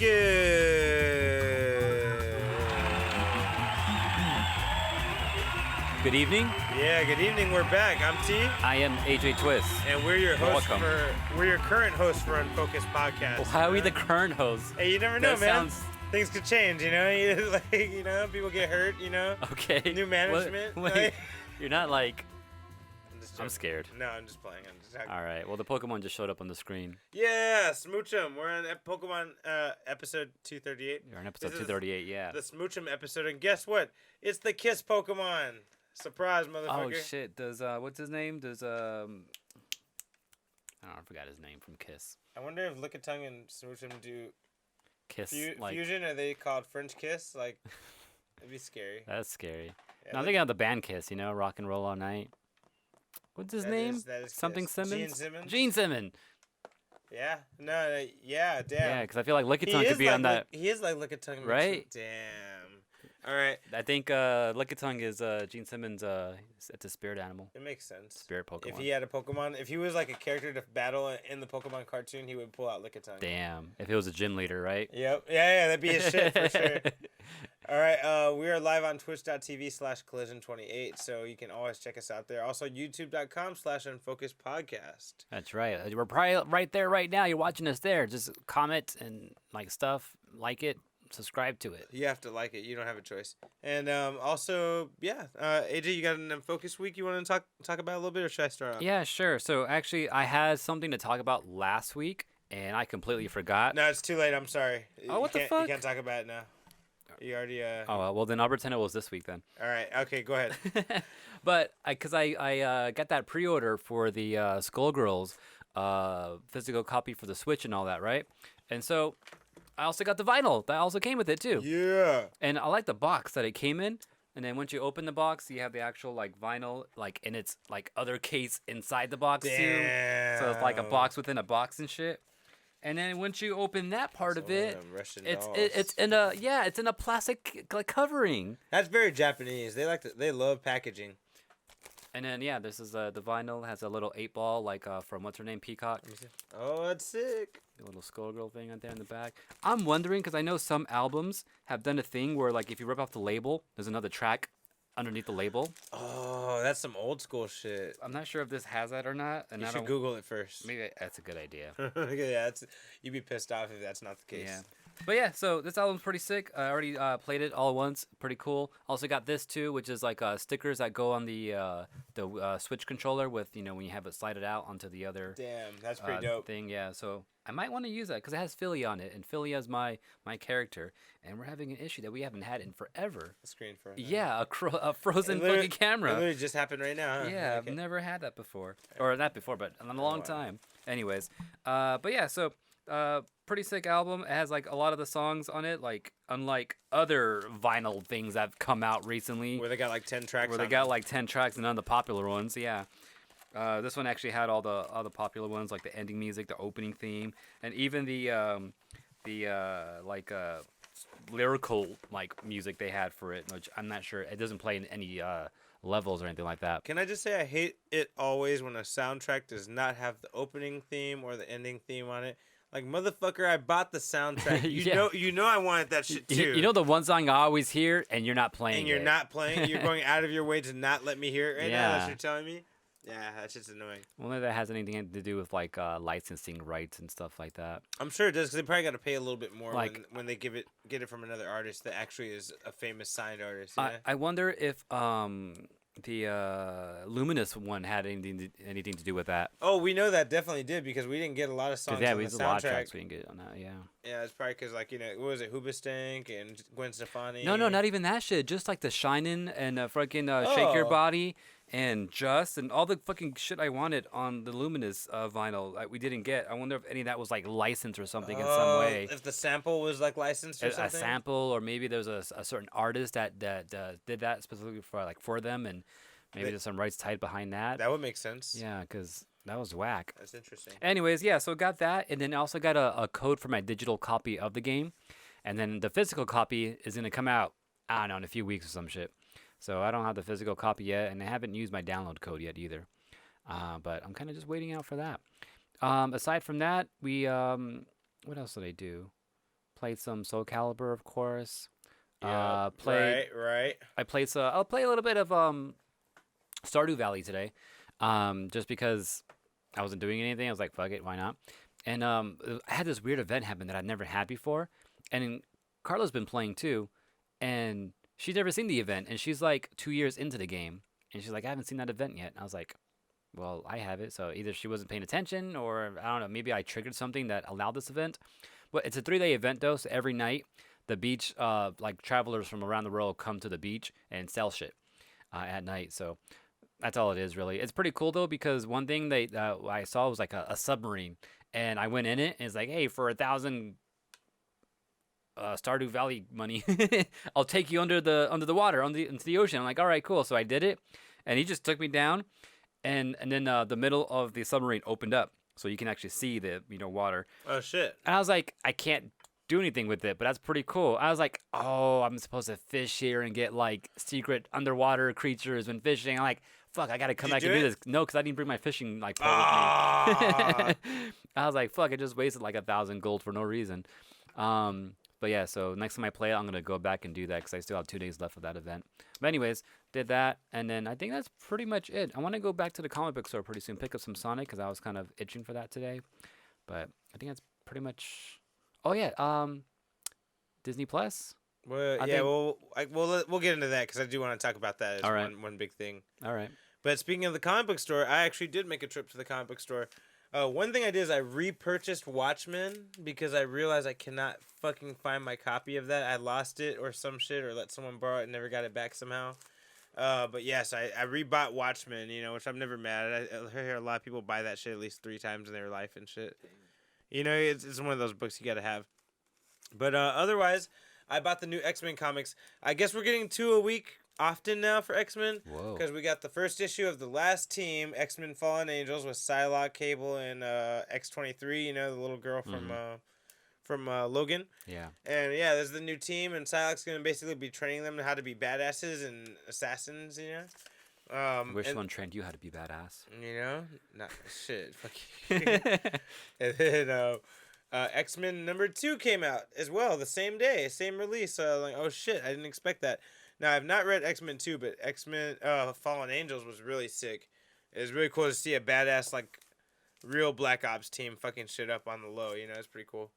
Unfocused. Good evening. Yeah, good evening. We're back. I'm T, I am AJ Twist. and we're your host Welcome. we're your current host for Unfocused podcast. Well, how are we you the know? current host? Hey, you never know, That man. sounds Things could change, you know. People get hurt, you know. okay. New management. Wait, you're not like. I'm I'm scared. No, I'm just playing. I'm just talking. All right. Well, the Pokemon just showed up on the screen. Yeah, Smoochum. We're on Pokemon episode 238. You're on episode This is 238. Yeah. The Smoochum episode, and guess what? It's the Kiss Pokemon. Surprise, motherfucker. Oh shit. Does what's his name? Does I forgot his name from Kiss. I wonder if Lickitung and Smoochum do Kiss like fusion. Are they called French Kiss? Like, it'd be scary. that's scary. Yeah, No, I'm thinking of the band Kiss. You know, Rock and Roll All Night. What's his name? That is Something Kiss. Simmons. Gene Simmons. Gene Simmons. Yeah. No. Yeah. Damn. Yeah, because I feel like He Lickitung is could be like on that. He is like Lickitung. mixed Right? with- Damn. All right. I think Lickitung is Gene Simmons. It's a spirit animal. It makes sense. Spirit Pokemon. If he had a Pokemon, if he was like a character to battle in the Pokemon cartoon, he would pull out Lickitung. Damn. If it was a gym leader, right? Yep. Yeah, that'd be his shit for sure. All right. We are live on twitch.tv/collision28, so you can always check us out there. Also, youtube.com/unfocusedpodcast. That's right. We're probably right there right now. You're watching us there. Just comment and like stuff, like it, subscribe to it. You have to like it. You don't have a choice. And also, yeah, AJ, you got an Unfocused week you want to talk about a little bit, or should I start off? Yeah, sure. So actually, I had something to talk about last week, and I completely forgot. No, it's too late. I'm sorry. Oh, what the fuck? You can't talk about it now. You already. Oh, well, then I'll pretend it was this week then. All right. Okay, go ahead. But because I got that pre-order for the Skullgirls physical copy for the Switch and all that, right? And so I also got the vinyl that also came with it too. Yeah. And I like the box that it came in. And then once you open the box, you have the actual like vinyl like in its like other case inside the box too. Damn. So it's like a box within a box and shit. And then once you open that part of it, it's in a plastic like covering. That's very Japanese. They love packaging. And then this is the vinyl has a little 8-ball like from what's her name, Peacock. Oh, that's sick. The little Skullgirl thing out there in the back. I'm wondering because I know some albums have done a thing where like if you rip off the label, there's another track underneath the label. Oh, that's some old school shit. I'm not sure if this has that or not. And You I should don't, Google it first. maybe that's a good idea. Yeah, you'd be pissed off if that's not the case. Yeah. But yeah, so this album's pretty sick. I already played it all once. Pretty cool. Also got this too, which is like stickers that go on the Switch controller with, you know, when you have it slided out onto the other Damn, that's pretty dope. thing. Yeah, so I might want to use that because it has Philly on it, and Philly is my character, and we're having an issue that we haven't had in forever. The screen for Yeah, a frozen It literally- fucking camera. It literally just happened right now, huh? Yeah, Okay. I've never had that before. Or not before, but in a long wow. time. Anyways, but yeah, so pretty sick album. It has like a lot of the songs on it, like unlike other vinyl things that have come out recently. Where they got like 10 tracks Where on they got it. like 10 tracks and none of the popular ones, yeah. This one actually had all the popular ones, like the ending music, the opening theme, and even the lyrical like music they had for it, which I'm not sure. It doesn't play in any levels or anything like that. Can I just say I hate it always when a soundtrack does not have the opening theme or the ending theme on it. Like, motherfucker, I bought the soundtrack. You know I wanted that shit too. You know the one song I always hear, and you're not playing and you're it. not playing. You're going out of your way to not let me hear it right now. That's Yeah. what you're telling me. Yeah, that's just annoying. Well, that has anything to do with like licensing rights and stuff like that. I'm sure it does because they probably got to pay a little bit more Like- when they get it from another artist that actually is a famous signed artist. Yeah? I wonder if the Luminous one had anything to do with that. Oh, we know that definitely did because we didn't get a lot of songs on We the have a lot of soundtrack. tracks we didn't get on that. Yeah. Yeah, it's probably because like what was it, Hoobastank and Gwen Stefani? No, not even that shit. Just like the Shinin' and fucking Shake Your Oh. Body and Just and all the fucking shit I wanted on the Luminous vinyl we didn't get. I wonder if any of that was like licensed or something in some way. If the sample was like licensed or A something. sample, or maybe there's a certain artist that did that specifically for them, and maybe there's some rights tied behind that. That would make sense. Yeah, because that was whack. That's interesting. Anyways, yeah, so got that, and then I also got a code for my digital copy of the game, and then the physical copy is gonna come out, I don't know, in a few weeks or some shit. So I don't have the physical copy yet, and I haven't used my download code yet either. But I'm kind of just waiting out for that. Aside from that, we what else did I do? Played some Soul Calibur, of course. Yeah. Played. Right. I played. I'll play a little bit of Stardew Valley today, just because I wasn't doing anything. I was like, fuck it, why not? And I had this weird event happen that I'd never had before, and Carla's been playing too, and she's never seen the event, and she's like 2 years into the game, and she's like, I haven't seen that event yet. And I was like, well, I have it. So either she wasn't paying attention, or I don't know, maybe I triggered something that allowed this event. But it's a 3-day event though, so every night the beach, like travelers from around the world come to the beach and sell shit at night. So that's all it is, really. It's pretty cool though, because one thing I saw was like a submarine, and I went in it, and it's like, hey, for 1,000 Stardew Valley money, I'll take you under the water, into the ocean. I'm like, all right, cool. So I did it, and he just took me down, and then the middle of the submarine opened up, so you can actually see the water. Oh shit! And I was like, I can't do anything with it, but that's pretty cool. I was like, oh, I'm supposed to fish here and get like secret underwater creatures when fishing. I'm like, fuck, I gotta come back and do this. No, because I didn't bring my fishing like pole with me. I was like, fuck, I just wasted like 1,000 gold for no reason. But yeah, so next time I play it, I'm gonna go back and do that because I still have 2 days left of that event. But anyways, did that, and then I think that's pretty much it. I want to go back to the comic book store pretty soon, pick up some Sonic because I was kind of itching for that today. But I think that's pretty much. Oh yeah, Disney Plus. Well, I yeah, think- we'll get into that because I do want to talk about that as All right. one big thing. All right. But speaking of the comic book store, I actually did make a trip to the comic book store. One thing I did is I repurchased Watchmen because I realized I cannot fucking find my copy of that. I lost it or some shit, or let someone borrow it and never got it back somehow. But yes, I rebought Watchmen, which I'm never mad at. I hear a lot of people buy that shit at least 3 times in their life and shit. It's one of those books you gotta have. But otherwise, I bought the new X-Men comics. I guess we're getting 2 a week often now for X-Men. Whoa. Because we got the first issue of the last team, X-Men Fallen Angels, with Psylocke, Cable, and X-23, the little girl from Logan. Yeah. And yeah, there's the new team, and Psylocke's going to basically be training them how to be badasses and assassins, Which one trained you how to be badass? Not shit. Fuck you. And then X-Men number 2 came out as well, the same day, same release. Like, oh shit, I didn't expect that. Now, I've not read X-Men 2, but X-Men Fallen Angels was really sick. It was really cool to see a badass, like, real Black Ops team fucking shit up on the low. It's pretty cool.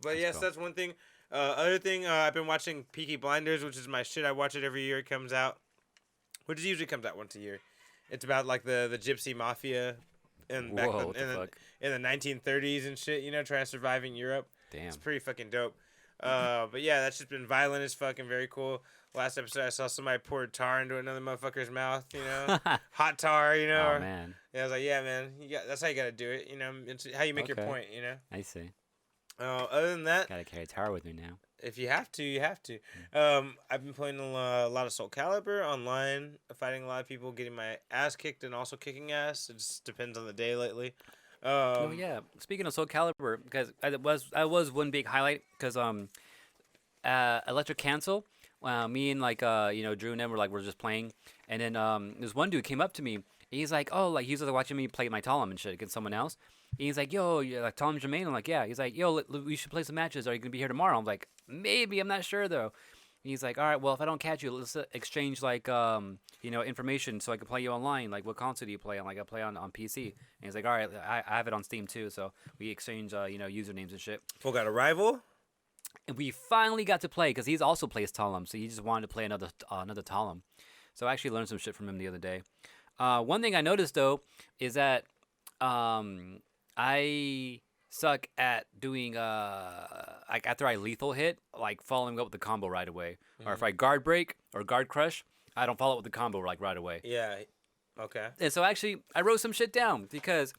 But yes, cool. that's one thing. Other thing, I've been watching Peaky Blinders, which is my shit. I watch it every year it comes out. Which usually comes out once a year. It's about, like, the gypsy mafia in the 1930s and shit, trying to survive in Europe. Damn. It's pretty fucking dope. But yeah, that's just been violent as fucking very cool. Last episode, I saw somebody pour tar into another motherfucker's mouth, hot tar, Oh, man. Yeah, I was like, yeah, man, that's how you gotta do it, it's how you make your point, I see. Other than that, Gotta carry tar with me now. if you have to, you have to. I've been playing a lot of Soul Calibur online, fighting a lot of people, getting my ass kicked and also kicking ass. It just depends on the day lately. Oh yeah. Speaking of Soul Calibur, because I was one big highlight because Electric Cancel. Me and Drew and them we're just playing, and then this one dude came up to me. He's like, oh, like he's watching me play my Talon and shit against someone else. He's like, yo, you're like Talon Jermaine. I'm like, yeah. He's like, yo, we should play some matches. Are you gonna be here tomorrow? I'm like, maybe. I'm not sure though. He's like, all right, well, if I don't catch you, let's exchange information so I can play you online. Like, what console do you play on? Like, I play on PC. And he's like, all right, I have it on Steam too. So we exchange usernames and shit. Well, got a rival. And we finally got to play because he's also plays Talum, so he just wanted to play another Talum. So I actually learned some shit from him the other day. One thing I noticed though is that I suck at doing like after I lethal hit, like following up with the combo right away. Mm-hmm. Or if I guard break or guard crush, I don't follow up with the combo like right away. Yeah. Okay. And so actually, I wrote some shit down because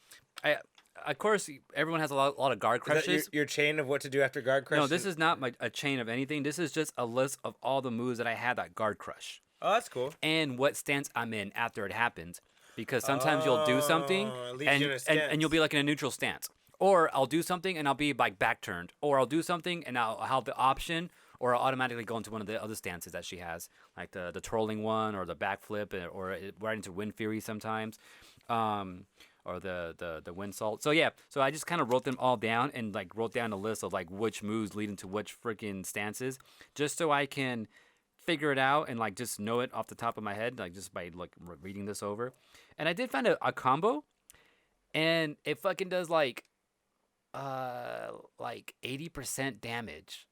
of course, everyone has a lot of guard crushes. Is that your chain of what to do after guard crush? No, this is not a chain of anything. This is just a list of all the moves that I had that guard crush. Oh, that's cool. And what stance I'm in after it happens. Because sometimes you'll do something and you'll be like in a neutral stance. Or I'll do something and I'll be like back turned. Or I'll do something and I'll have the option, or I'll automatically go into one of the other stances that she has. Like the trolling one or the backflip or right into Wind Fury sometimes. or the wind salt. So yeah, so I just kind of wrote them all down and like wrote down a list of like which moves lead into which freaking stances, just so I can figure it out and like just know it off the top of my head, like just by like reading this over. And I did find a combo, and it fucking does like 80% damage,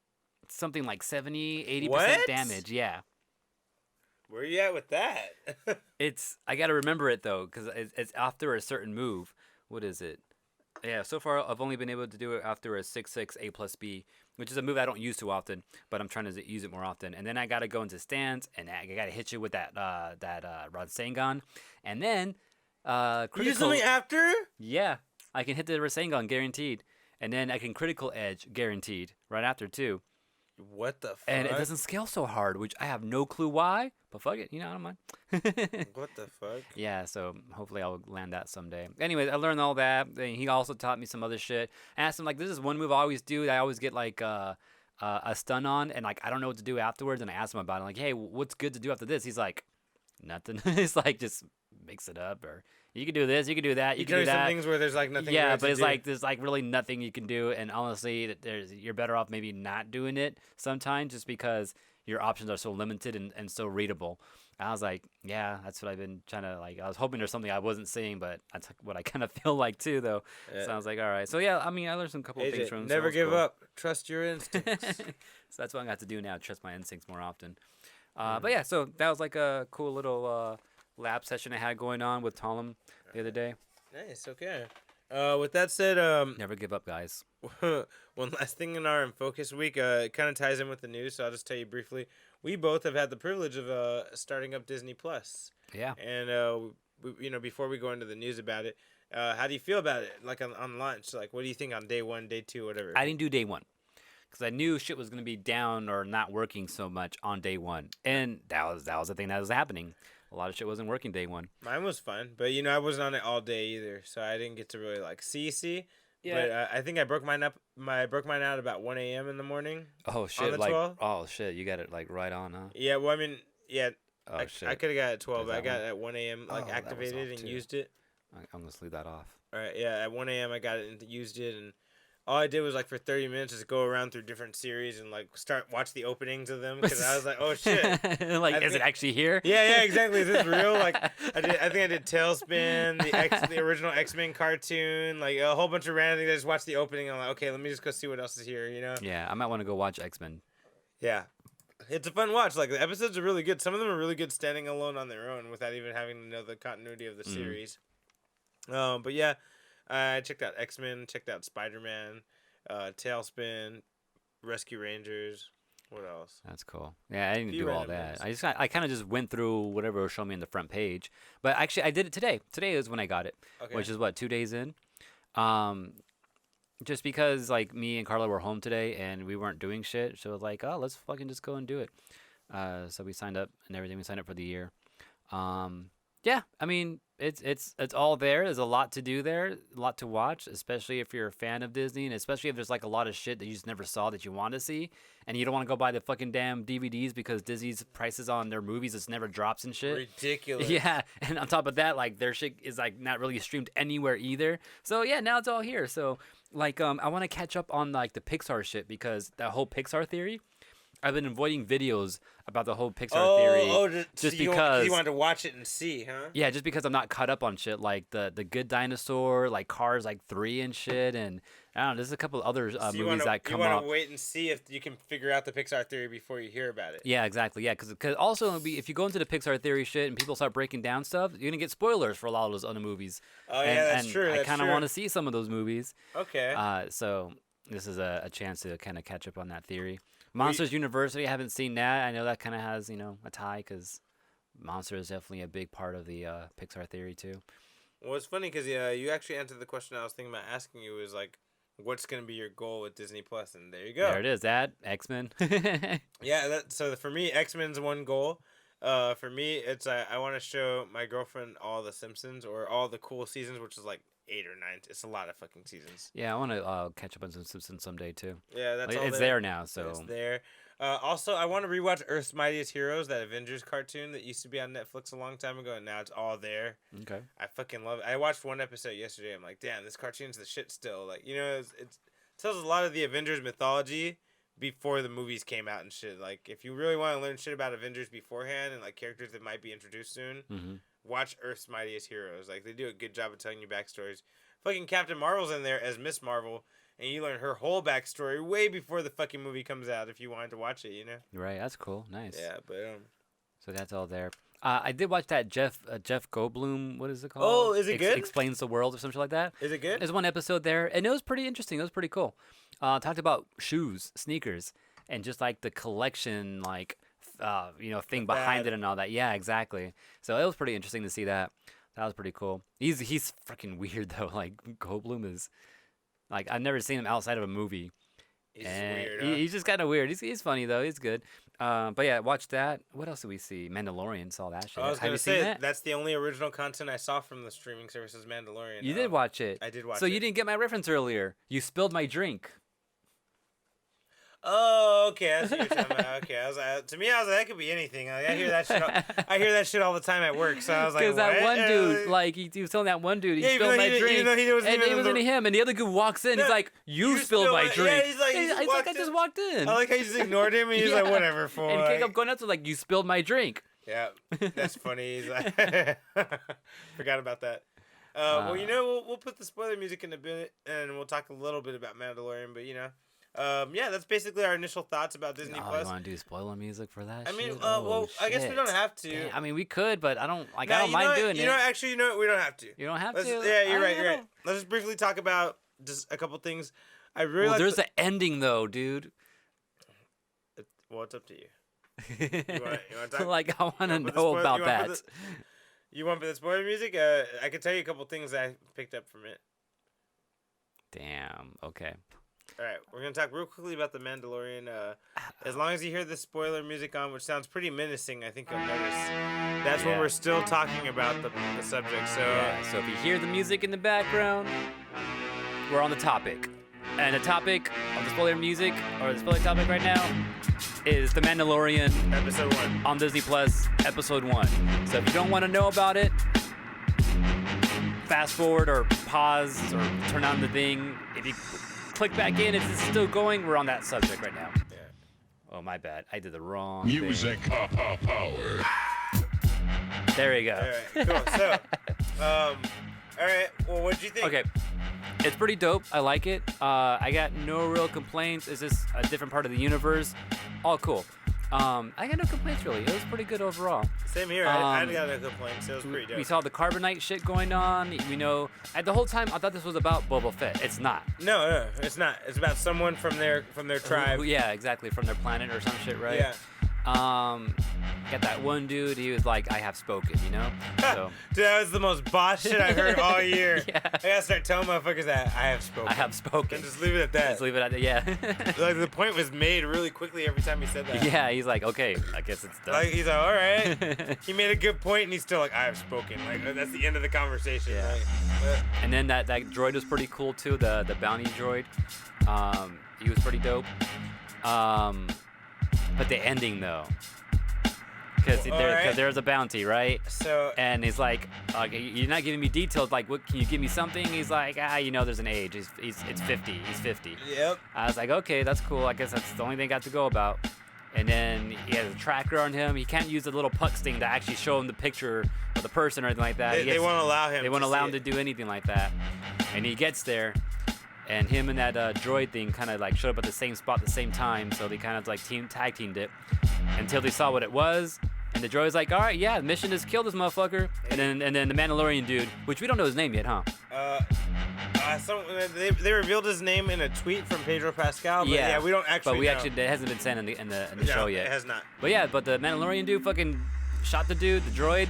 something like 70-80% What? damage. Yeah. Where you at with that? It's I gotta remember it though, because it's after a certain move. What is it? Yeah, so far I've only been able to do it after a 6/6 A plus B, which is a move I don't use too often, but I'm trying to use it more often. And then I gotta go into stance, and I gotta hit you with that Rasengan, and then You do critical. something after? Yeah, I can hit the Rasengan guaranteed, and then I can critical edge guaranteed right after too. What the fuck? And it doesn't scale so hard, which I have no clue why, but fuck it, I don't mind. What the fuck? Yeah, so hopefully I'll land that someday. Anyways, I learned all that. And he also taught me some other shit. I asked him, like, this is one move I always do that I always get, like, a stun on, and, like, I don't know what to do afterwards. And I asked him about it. I'm like, hey, what's good to do after this? He's like, nothing. He's like, just mix it up, or you can do this, you can do that, you can do some that. things where there's, like, nothing Yeah, really but to it's do. like there's like really nothing you can do, and honestly, you're better off maybe not doing it sometimes, just because your options are so limited and so readable. And I was like, yeah, that's what I've been trying to like. I was hoping there's something I wasn't seeing, but that's what I kind of feel like too, though. Yeah. So I was like, all right. So yeah, I mean, I learned some couple of things AJ, from him. never so give cool. up. Trust your instincts. So that's what I got to do now. Trust my instincts more often. But yeah, so that was like a cool little lab session I had going on with Talum the other day. Nice. Okay. With that said, Never give up, guys. one last thing in our Unfocused week, it kind of ties in with the news, so I'll just tell you briefly. We both have had the privilege of starting up Disney Plus, Yeah. and before we go into the news about it, how do you feel about it? Like on launch, like what do you think on day 1, day 2, whatever? I didn't do day 1. Because I knew shit was gonna be down or not working so much on day 1, and that was the thing that was happening. A lot of shit wasn't working day 1. Mine was fun, but I wasn't on it all day either, so I didn't get to really like see. Yeah. But I think I broke mine up. I broke mine out about 1 a.m. in the morning. Oh shit! the Like 12? oh shit! You got it like right on, huh? Yeah, well, I mean, yeah, Oh shit! I could have got it at 12, There's but I that got one. it at 1 a.m. Oh, like that was activated off, and too. used it. I'm gonna leave that off. All right, yeah, at 1 a.m. I got it and used it, and all I did was like for 30 minutes just go around through different series and like watch the openings of them because I was like, oh shit. Like, is it actually here? Yeah, exactly. Is this real? Like, I think I did Tailspin, the original X-Men cartoon, like a whole bunch of random things. I just watched the opening. And I'm like, okay, let me just go see what else is here. Yeah, I might want to go watch X-Men. Yeah, it's a fun watch. Like the episodes are really good. Some of them are really good standing alone on their own without even having to know the continuity of the series. But yeah, I checked out X-Men, checked out Spider-Man, Tailspin, Rescue Rangers. What else? That's cool. Yeah, I didn't Few do all random that. I kind of just went through whatever was showing me on the front page. But actually, I did it today. Today is when I got it, Okay. which is what, 2 days in. Just because like me and Carla were home today and we weren't doing shit, so it was like, oh, let's fucking just go and do it. So we signed up and everything. We signed up for the year. Yeah, I mean, it's all there. There's a lot to do there, a lot to watch, especially if you're a fan of Disney, and especially if there's like a lot of shit that you just never saw that you want to see, and you don't want to go buy the fucking damn DVDs because Disney's prices on their movies just never drops and shit. Ridiculous. Yeah, and on top of that, like their shit is like not really streamed anywhere either. So yeah, now it's all here. So like I want to catch up on like the Pixar shit because that whole Pixar theory. I've been avoiding videos about the whole Pixar theory just because you wanted to watch it and see, huh? yeah, just because I'm not caught up on shit like the Good Dinosaur, like Cars like 3 and shit, and I don't know. There's a couple of other movies that come You up. want to wait and see if you can figure out the Pixar theory before you hear about it. Yeah, exactly. Yeah, because also if you go into the Pixar theory shit and people start breaking down stuff, you're gonna get spoilers for a lot of those other movies. Oh yeah, that's and true. I kind of want to see some of those movies. Okay. So this is a chance to kind of catch up on that theory. Monsters University, I haven't seen that. I know that kind of has, a tie because Monster is definitely a big part of the Pixar theory too. Well, it's funny because you actually answered the question I was thinking about asking you was like, what's going to be your goal with Disney Plus? And there you go. There it is. That X-Men. Yeah, so for me, X-Men's one goal. For me, it's I want to show my girlfriend all the Simpsons or all the cool seasons, which is like 8 or 9. It's a lot of fucking seasons. Yeah, I want to catch up on some Simpsons someday too. Yeah, that's Like, all it's there now, so it's there. Also, I want to rewatch Earth's Mightiest Heroes, that Avengers cartoon that used to be on Netflix a long time ago, and now it's all there. Okay. I fucking love it. I watched one episode yesterday. I'm like, damn, this cartoon's the shit still. Like, you know, it tells a lot of the Avengers mythology before the movies came out and shit. Like, if you really want to learn shit about Avengers beforehand and like characters that might be introduced soon, watch Earth's Mightiest Heroes. Like, they do a good job of telling you backstories. Fucking Captain Marvel's in there as Miss Marvel. And you learn her whole backstory way before the fucking movie comes out if you wanted to watch it, you know? Right, that's cool. Nice. Yeah, but So that's all there. I did watch that Jeff Goldblum. What is it called? Oh, is it good? Explains the World or something like that. Is it good? There's one episode there, and it was pretty interesting. It was pretty cool. Talked about shoes, sneakers, and just like the collection, like thing behind it and all that. Yeah, exactly. So it was pretty interesting to see that. That was pretty cool. He's freaking weird though. Like Goldblum is. Like, I've never seen him outside of a movie. He's weird, huh? He's just kind of weird. He's funny, though. He's good. But, yeah, watch that. What else did we see? Mandalorian, saw that shit. I was Have going you to seen say, that? that's the only original content I saw from the streaming services Mandalorian. You did watch it. I did watch it. So you didn't get my reference earlier. You spilled my drink. Oh, okay. I see what you're talking about. Okay, I was like, that could be anything. Like, I hear that shit. I hear that shit all the time at work. So I was like, because that what? one dude, like he was telling that one dude, he spilled my drink, even though he wasn't and even it wasn't him. And the other dude walks in, he's like, "You spilled my drink." Yeah, he's like, I just walked in. I like how you just ignored him, and he's like, whatever. For and like, came up going up to like, "You spilled my drink." Yeah, that's funny. He's like, forgot about that. Well, you know, we'll put the spoiler music in a bit, and we'll talk a little bit about Mandalorian. But you know. Yeah, that's basically our initial thoughts about Disney Plus. You want to do spoiler music for that? I mean, shit? well, I guess we don't have to. Yeah, I mean, we could, but I don't Nah, I don't mind doing it. You know, actually, you know what? We don't have to. You don't have Let's, to. Yeah, you're right. You're right. Let's just briefly talk about just a couple things. I really like there's an ending though, dude. Well, it's up to you. You want to talk? Like, I want to know about that. You want the spoiler music? I can tell you a couple things I picked up from it. Damn. Okay. All right, we're gonna talk real quickly about the Mandalorian. As long as you hear the spoiler music on, which sounds pretty menacing, I think you'll notice. That's when we're still talking about the subject. So, so if you hear the music in the background, we're on the topic, and the topic of the spoiler music or the spoiler topic right now is The Mandalorian, episode 1 on Disney Plus, episode 1. So if you don't want to know about it, fast forward or pause or turn on the thing. If you click back in, if it's still going, we're on that subject right now. Yeah. Oh, my bad. I did the wrong music thing. Power. There you go. All right, cool. So, all right. Well, what did you think? Okay. It's pretty dope. I like it. I got no real complaints. It's just a different part of the universe. All cool. I got no complaints, really. It was pretty good overall. Same here. I got no complaints. It was pretty dope. We saw the carbonite shit going on. We know. The whole time, I thought this was about Boba Fett. It's not. No, it's not. It's about someone from their tribe. Yeah, exactly. From their planet or some shit, right? Yeah. Got that one dude. He was like, "I have spoken," you know. So. Dude, that was the most boss shit I heard all year. Yeah. I gotta start telling motherfuckers that I have spoken. I have spoken. And just leave it at that. Just leave it at that. Yeah. Like the point was made really quickly every time he said that. Yeah, he's like, okay, I guess it's done. Like he's like, all right. He made a good point, and he's still like, I have spoken. Like that's the end of the conversation. Yeah. Right? And then that droid was pretty cool too. The bounty droid. He was pretty dope. But the ending though. Because there's a bounty, right? So and he's like, you're not giving me details. Like, what? Can you give me something? He's like, there's an age. It's 50. He's 50. Yep. I was like, okay, that's cool. I guess that's the only thing I got to go about. And then he has a tracker on him. He can't use the little puck sting to actually show him the picture of the person or anything like that. They won't allow him. They won't allow him to do anything like that. And he gets there, and him and that droid thing kind of like showed up at the same spot at the same time. So they kind of like tag teamed it until they saw what it was. And the droid's like, all right, yeah, the mission is kill this motherfucker. And then the Mandalorian dude, which we don't know his name yet, huh? They revealed his name in a tweet from Pedro Pascal. But yeah, we don't actually. But it hasn't been sent in the show yet. It has not. But yeah, the Mandalorian dude fucking shot the dude, the droid,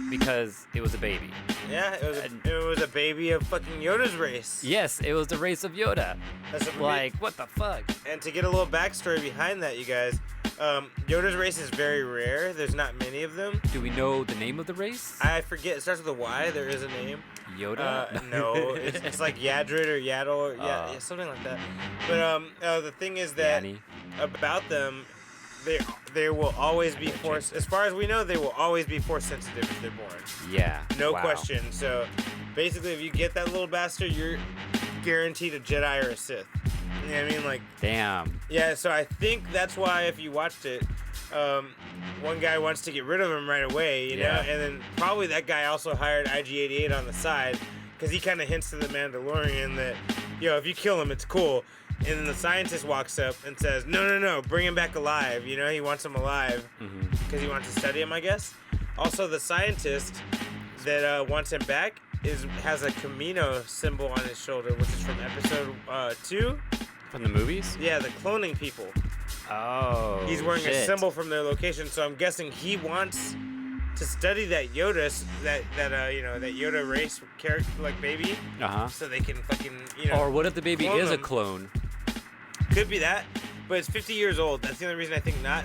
because it was a baby. Yeah, it was a baby of fucking Yoda's race. Yes, it was the race of Yoda. Like, what the fuck? And to get a little backstory behind that, you guys, Yoda's race is very rare. There's not many of them. Do we know the name of the race? I forget. It starts with a Y. There is a name. Yoda? No, it's like Yadrid or Yaddle or yeah, something like that. But the thing is that Yanni. about them, they will always be force. As far as we know, they will always be force sensitive if they're born. Yeah. No wow. question. So basically, if you get that little bastard, you're guaranteed a Jedi or a Sith. You know what I mean? Like. Damn. Yeah. So I think that's why if you watched it. One guy wants to get rid of him right away, you know, and then probably that guy also hired IG-88 on the side because he kind of hints to the Mandalorian that, if you kill him, it's cool. And then the scientist walks up and says, no, bring him back alive. You know, he wants him alive because he wants to study him, I guess. Also, the scientist that wants him back has a Camino symbol on his shoulder, which is from episode 2. From the movies? Yeah, the cloning people. Oh, he's wearing shit. a symbol from their location, so I'm guessing he wants to study that Yoda, that Yoda race character, like baby, so they can fucking, Or what if the baby is a clone? Could be that, but it's 50 years old. That's the only reason I think not,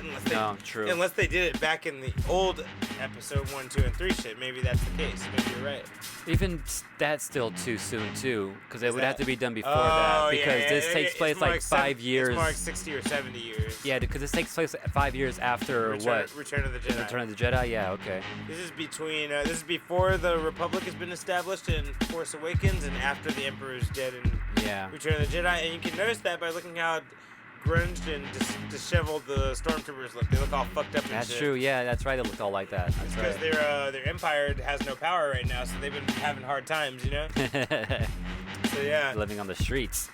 unless they did it back in the old episode 1, 2, and 3 shit. Maybe that's the case. Maybe you're right. Even that's still too soon too, because it would have to be done before that. Because this takes place like 5 years. It's more like 60 or 70 years. Yeah, because this takes place 5 years after Return of the Jedi. Return of the Jedi. Yeah, okay. This is between. This is before the Republic has been established in Force Awakens, and after the Emperor is dead in Return of the Jedi. And you can notice that by looking how grunged and disheveled the stormtroopers look. They look all fucked up and That's shit. true. Yeah, that's right. They look all like that. That's because right. their empire has no power right now, so they've been having hard times, you know. So yeah. Living on the streets.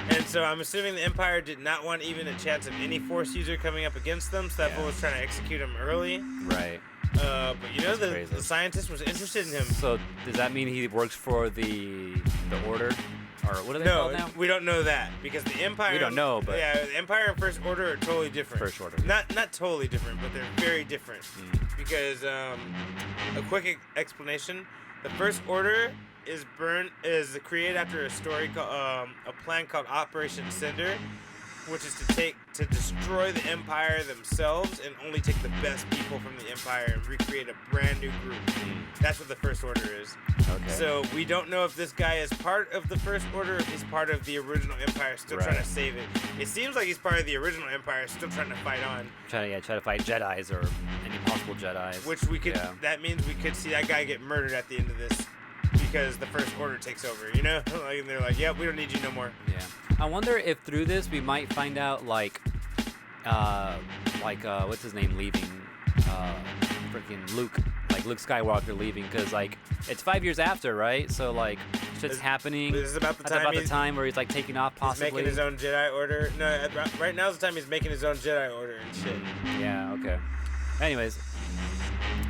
And so I'm assuming the Empire did not want even a chance of any Force user coming up against them, so that fool was trying to execute him early. Right. But the scientist was interested in him. So does that mean he works for the Order? Or what are they called now? We don't know that because the Empire. We don't know, but the Empire and First Order are totally different. First Order. Not totally different, but they're very different. Because a quick explanation: the First Order is created after a story called a plan called Operation Cinder, which is to destroy the Empire themselves and only take the best people from the Empire and recreate a brand new group. That's what the First Order is. Okay. So we don't know if this guy is part of the First Order or if he's part of the original Empire, still trying to save it. It seems like he's part of the original Empire, still trying to fight on. Try to fight Jedis or any possible Jedis. Which we could. That means we could see that guy get murdered at the end of this because the First Order takes over. You know, and they're like, "Yep, we don't need you no more." Yeah. I wonder if through this we might find out what's his name leaving, freaking Luke Skywalker leaving, because like it's 5 years after, right? So like shit's happening. This is about the time where he's like taking off possibly. He's making his own Jedi Order. No, right now is the time he's making his own Jedi Order and shit. Yeah. Okay. Anyways,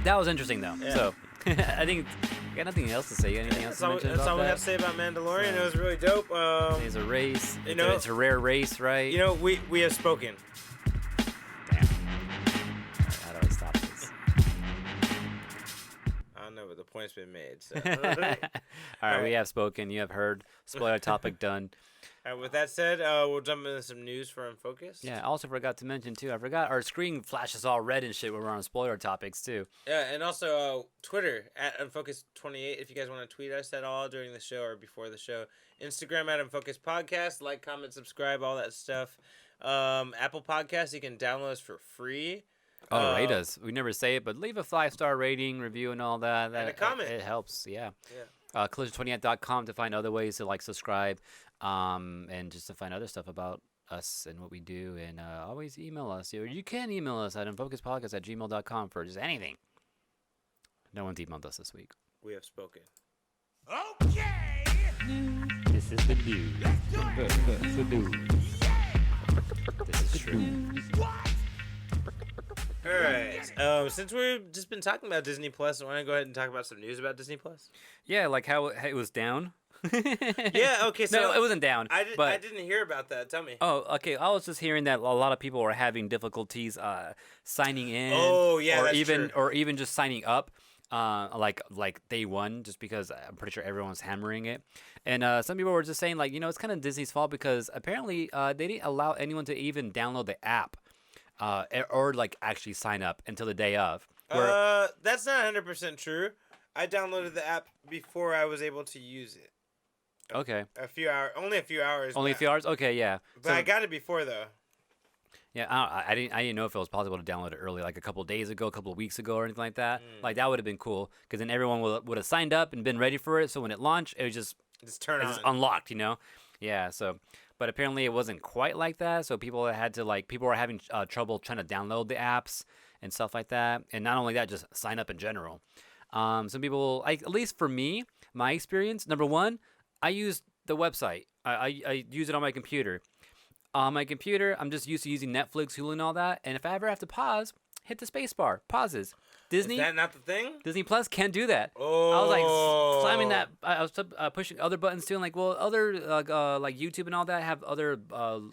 that was interesting though. Yeah. So I think. I got nothing else to say. Anything else to mention about that? That's all we have to say about Mandalorian. It was really dope. It's a race. It's a rare race, right? You know, we have spoken. Damn. Right, how do I stop this? I don't know, but the point's been made. So. All right, we have spoken. You have heard. Spoiler topic done. All right, with that said, we'll jump into some news for Unfocused. Yeah, I also forgot to mention, too. I forgot our screen flashes all red and shit when we're on spoiler topics, too. Yeah, and also Twitter, at Unfocused28, if you guys want to tweet us at all during the show or before the show. Instagram, at Unfocused Podcast. Like, comment, subscribe, all that stuff. Apple Podcasts, you can download us for free. Oh, rate us. We never say it, but leave a 5-star rating, review, and all that. And a comment. It helps, yeah. Collision28.com to find other ways to, subscribe. And just to find other stuff about us and what we do, and always email us. Or you can email us at unfocusedpodcast@gmail.com for just anything. No one's emailed us this week. We have spoken. Okay. This is the news. The news. This is true. All right. Since we've just been talking about Disney Plus, I want to go ahead and talk about some news about Disney Plus. Yeah, like how it was down. Yeah, okay, so... No, it wasn't down. I didn't hear about that. Tell me. Oh, okay. I was just hearing that a lot of people were having difficulties signing in. Oh, yeah, that's true. Or even just signing up like day one, just because I'm pretty sure everyone's hammering it. And some people were just saying, it's kind of Disney's fault because apparently they didn't allow anyone to even download the app. or like actually sign up until the day of. That's not 100% true. I downloaded the app before I was able to use it. Okay. Only a few hours. Only a few hours. Okay, yeah. But I got it before though. Yeah, I didn't know if it was possible to download it early, like a couple of days ago, a couple of weeks ago, or anything like that. Like that would have been cool, because then everyone would have signed up and been ready for it. So when it launched, it was just Just unlocked, you know? Yeah. So, but apparently it wasn't quite like that. So people were having trouble trying to download the apps and stuff like that. And not only that, just sign up in general. Some people, like, at least for me, my experience. Number one, I use the website. I use it on my computer. On my computer, I'm just used to using Netflix, Hulu, and all that. And if I ever have to pause, hit the space bar. Pauses. Disney. Is that not the thing? Disney Plus can't do that. Oh. I was like slamming that. I was pushing other buttons too. And like, well, other like YouTube and all that have other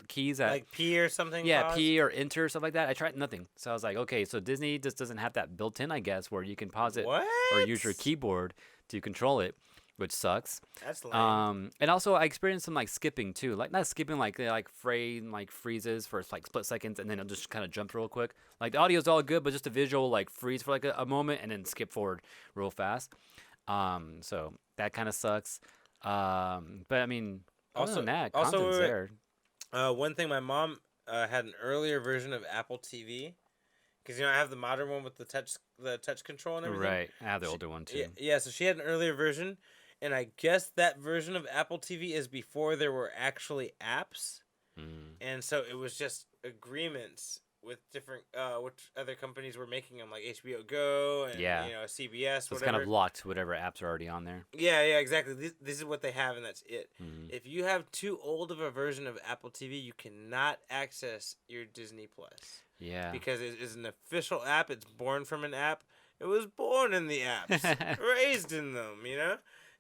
keys that Like P or something. yeah, pause? P or enter, stuff like that. I tried nothing. So I was like, okay, so Disney just doesn't have that built in, I guess, where you can pause it What? or use your keyboard to control it, which sucks. That's lame. And also I experienced some like skipping too, like not skipping, like they like freezes for like split seconds, and then it'll just kind of jump real quick. Like the audio's all good, but just the visual like freeze for like a moment and then skip forward real fast. So that kind of sucks. But I mean, other than that, content's there. One thing, my mom had an earlier version of Apple TV, because I have the modern one with the touch control and everything. Right, I have the older one too. Yeah, so she had an earlier version, and I guess that version of Apple TV is before there were actually apps, and so it was just agreements with different which other companies were making them, like HBO Go and CBS. So it's whatever. kind of locked to whatever apps are already on there. Yeah, exactly. This is what they have, and that's it. If you have too old of a version of Apple TV, you cannot access your Disney Plus. Yeah. Because it is an official app. It's born from an app. It was born in the apps, raised in them,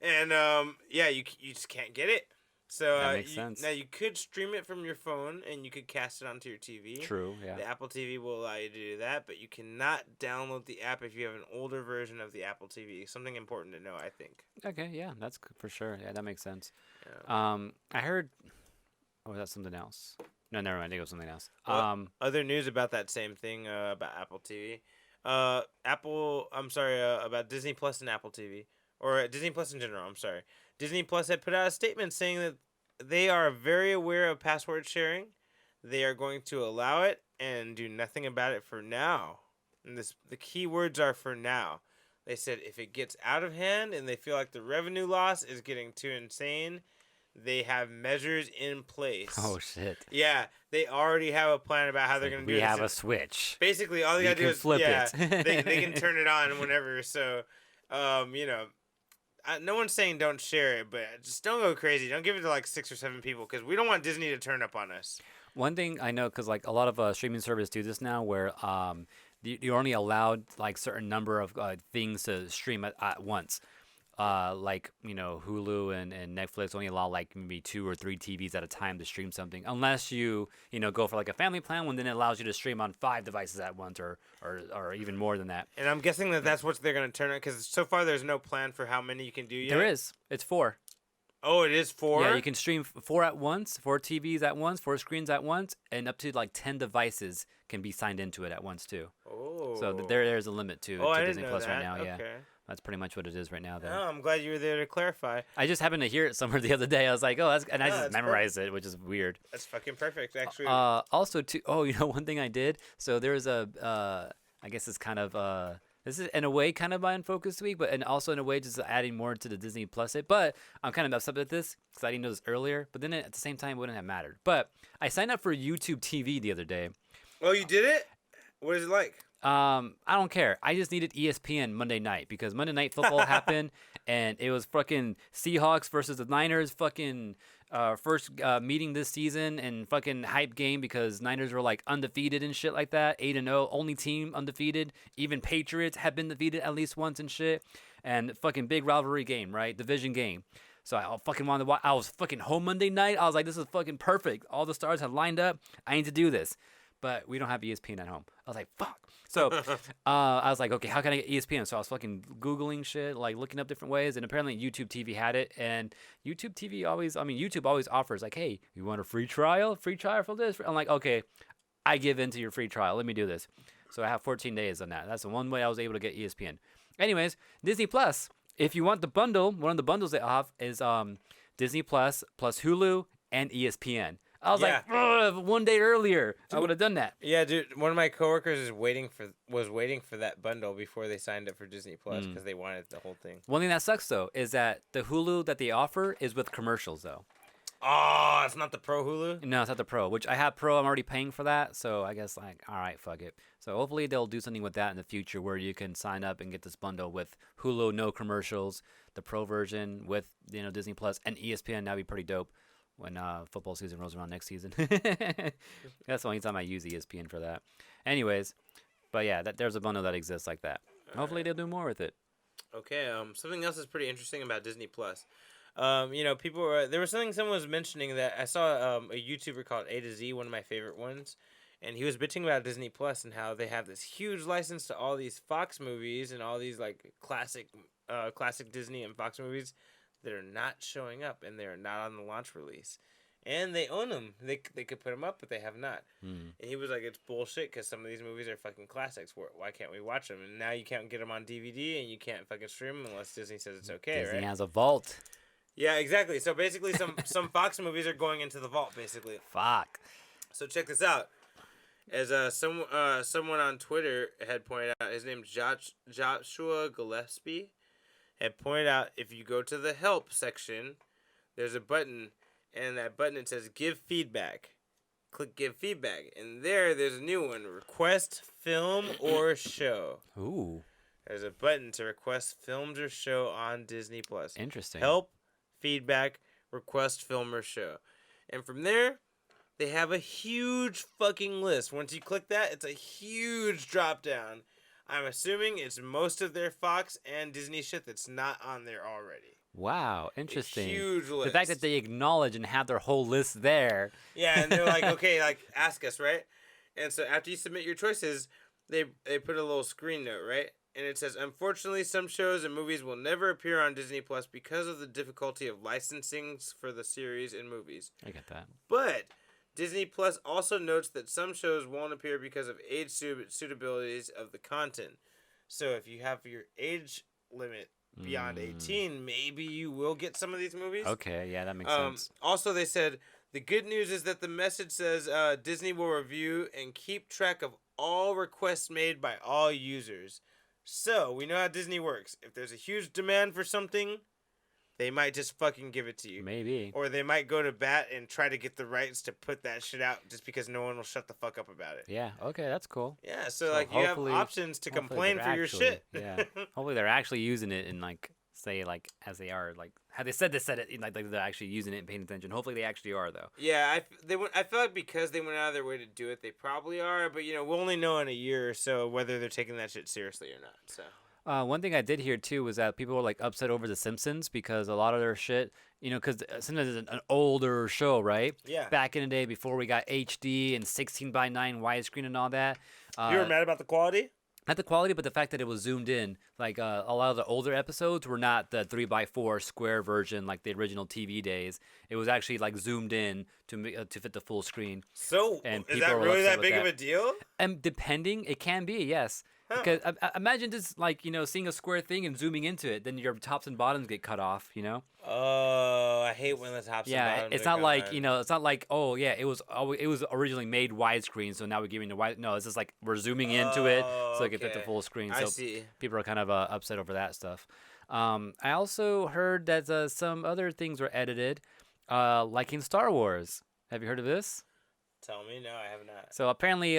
And you just can't get it. So that makes sense. Now you could stream it from your phone, and you could cast it onto your TV. True. Yeah. The Apple TV will allow you to do that, but you cannot download the app if you have an older version of the Apple TV. Something important to know, I think. Okay. Yeah, that's for sure. Yeah, that makes sense. Yeah. I heard. Oh, that's something else. No, never mind. I think it was something else. Other news about that same thing about Apple TV. About Disney Plus and Apple TV, or Disney Plus in general. I'm sorry. Disney Plus had put out a statement saying that they are very aware of password sharing. They are going to allow it and do nothing about it for now. And the key words are for now. They said if it gets out of hand and they feel like the revenue loss is getting too insane, they have measures in place. Oh shit. Yeah, they already have a plan about how they're going to do it. We have a switch. Basically, all they got to do is flip it. they can turn it on whenever. So, no one's saying don't share it, but just don't go crazy. Don't give it to like 6 or 7 people, because we don't want Disney to turn up on us. One thing I know, because like a lot of streaming services do this now, where you're only allowed like certain number of things to stream at once. Like Hulu and Netflix only allow like maybe 2 or 3 TVs at a time to stream something, unless you go for like a family plan one, then it allows you to stream on 5 devices at once, or even more than that. And I'm guessing that's what they're going to turn on, because so far there's no plan for how many you can do yet. There is. It's 4. Oh, it is 4? Yeah, you can stream 4 at once, 4 TVs at once, 4 screens at once, and up to like 10 devices can be signed into it at once too. Oh. So there's a limit to Disney Plus that. right now. Okay. Yeah. That's pretty much what it is right now, though. Oh, I'm glad you were there to clarify. I just happened to hear it somewhere the other day. I was like, I just memorized it, which is weird. That's fucking perfect, actually. Also, too, one thing I did. So there was I guess it's kind of, this is in a way kind of my Unfocused week, and also in a way just adding more to the Disney Plus it. But I'm kind of upset with this because I didn't know this earlier. But then at the same time, it wouldn't have mattered. But I signed up for YouTube TV the other day. Oh, you did it? What is it like? I don't care. I just needed ESPN Monday night, because Monday Night Football happened, and it was fucking Seahawks versus the Niners, fucking first meeting this season, and fucking hype game, because Niners were like undefeated and shit like that, 8-0, only team undefeated. Even Patriots have been defeated at least once and shit, and fucking big rivalry game, right? Division game. So I fucking wanted to watch. I was fucking home Monday night. I was like, this is fucking perfect. All the stars have lined up. I need to do this. But we don't have ESPN at home. I was like, fuck. So I was like, okay, how can I get ESPN? So I was fucking Googling shit, like looking up different ways. And apparently YouTube TV had it. And YouTube always offers like, hey, you want a free trial for this? I'm like, okay, I give in to your free trial. Let me do this. So I have 14 days on that. That's the one way I was able to get ESPN. Anyways, Disney Plus. If you want the bundle, one of the bundles they have is Disney Plus Hulu and ESPN. I was like, "Ugh, 1 day earlier, I would have done that. Yeah, dude. One of my coworkers was waiting for that bundle before they signed up for Disney Plus because they wanted the whole thing. One thing that sucks though is that the Hulu that they offer is with commercials though. Oh, it's not the Pro Hulu. No, it's not the Pro, which I have Pro. I'm already paying for that, so I guess like, all right, fuck it. So hopefully they'll do something with that in the future where you can sign up and get this bundle with Hulu, no commercials, the Pro version with Disney Plus and ESPN. That'd be pretty dope when football season rolls around next season. That's the only time I use ESPN for that. Anyways, but yeah, there's a bundle that exists like that. Hopefully they'll do more with it. Okay. Something else that's pretty interesting about Disney Plus. People were there was something someone was mentioning that I saw a YouTuber called A to Z, one of my favorite ones, and he was bitching about Disney Plus and how they have this huge license to all these Fox movies and all these like classic Disney and Fox movies that are not showing up and they're not on the launch release. And they own them. They could put them up, but they have not. And he was like, it's bullshit because some of these movies are fucking classics. Why can't we watch them? And now you can't get them on DVD and you can't fucking stream them unless Disney says it's okay, Disney right? has a vault. Yeah, exactly. So basically some Fox movies are going into the vault, basically. Fuck. So check this out. As someone on Twitter had pointed out, his name's Joshua Gillespie, had pointed out if you go to the help section, there's a button, and that button it says give feedback. Click give feedback, and there's a new one: request film or show. Ooh. There's a button to request films or show on Disney Plus. Interesting. Help, feedback, request film or show, and from there, they have a huge fucking list. Once you click that, it's a huge drop down. I'm assuming it's most of their Fox and Disney shit that's not on there already. Wow, interesting. A huge list. The fact that they acknowledge and have their whole list there. Yeah, and they're like, okay, like ask us, right? And so after you submit your choices, they put a little screen note, right? And it says, unfortunately, some shows and movies will never appear on Disney Plus because of the difficulty of licensing for the series and movies. I get that. But Disney Plus also notes that some shows won't appear because of age suitabilities of the content. So if you have your age limit beyond 18, maybe you will get some of these movies. Okay, yeah, that makes sense. Also, they said the good news is that the message says Disney will review and keep track of all requests made by all users. So we know how Disney works. If there's a huge demand for something, they might just fucking give it to you. Maybe. Or they might go to bat and try to get the rights to put that shit out just because no one will shut the fuck up about it. Yeah, okay, that's cool. Yeah, so like you have options to complain for your shit. Yeah. Hopefully they're actually using it and like say like as they are, like how they said it like they're actually using it and paying attention. Hopefully they actually are though. Yeah, I feel like because they went out of their way to do it, they probably are, but we'll only know in a year or so whether they're taking that shit seriously or not. So one thing I did hear too was that people were like upset over The Simpsons because a lot of their shit, because Simpsons is an older show, right? Yeah. Back in the day before we got HD and 16:9 widescreen and all that. You were mad about the quality? Not the quality, but the fact that it was zoomed in. Like a lot of the older episodes were not the 3x4 square version like the original TV days. It was actually like zoomed in to fit the full screen. So And is people that were really upset that with big of that. a deal? And depending, it can be, yes. Huh. Because imagine just like, seeing a square thing and zooming into it, then your tops and bottoms get cut off, Oh, I hate when the tops and Yeah, bottoms it's are not cut like, on. it's not like, oh yeah, it was originally made widescreen, so now we're giving the wide. No, it's just like we're zooming into it so it can fit the okay. full screen. I So see. people are kind of upset over that stuff. I also heard that some other things were edited, like in Star Wars. Have you heard of this? Tell me. No, I have not. So apparently,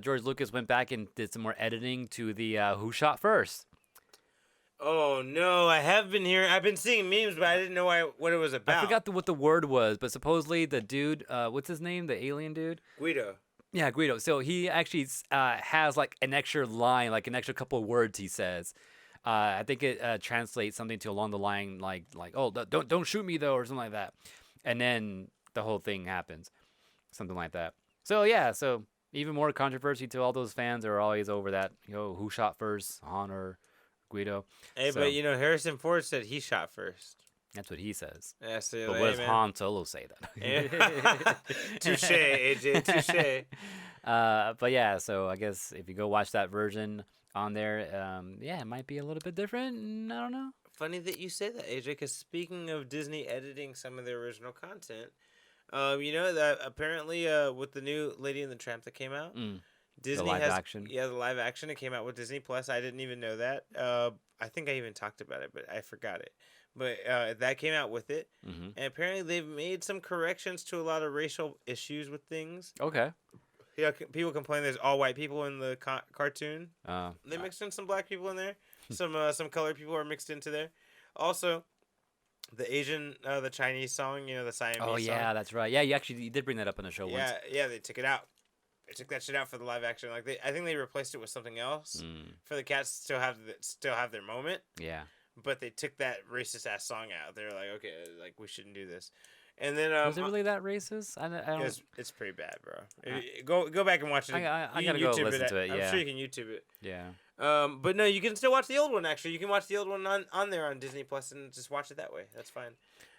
George Lucas went back and did some more editing to the Who Shot First. Oh no, I have been hearing. I've been seeing memes, but I didn't know what it was about. I forgot what the word was, but supposedly the dude, what's his name, the alien dude? Guido. Yeah, Guido. So he actually has like an extra line, like an extra couple of words he says. I think it translates something to along the line like oh don't shoot me though or something like that, and then the whole thing happens, something like that. So yeah, so even more controversy to all those fans that are always over that who shot first, Han or Guido. Hey, So- but Harrison Ford said he shot first. That's what he says. Yeah, so But what does Han Solo say that? Touche, AJ. Touche. But yeah, so I guess if you go watch that version on there, yeah, it might be a little bit different. I don't know. Funny that you say that, AJ, because speaking of Disney editing some of their original content, you know that apparently with the new Lady and the Tramp that came out, Mm, the Disney live has action. the live action. It came out with Disney Plus. I didn't even know that. I think I even talked about it, but I forgot it. But that came out with it, Mm-hmm. and apparently they've made some corrections to a lot of racial issues with things. Okay. Yeah, people complain there's all white people in the cartoon. Uh, They mixed in some black people in there. Some colored people are mixed into there. Also, the Asian, the Chinese song, you know, the Siamese oh song. yeah, that's right. Yeah, you did bring that up on the show once. Yeah, they took it out. They took that shit out for the live action. Like I think they replaced it with something else Mm, for the cats to still have their moment. yeah. But they took that racist ass song out. They were like, okay, like we shouldn't do this. And then Was it really that racist? I don't. it's pretty bad, bro. Go back and watch it. I You gotta can go YouTube listen to it. I'm Yeah. sure you can YouTube it. Yeah. But no, you can still watch the old one. Actually, you can watch the old one on there on Disney Plus and just watch it that way. That's fine.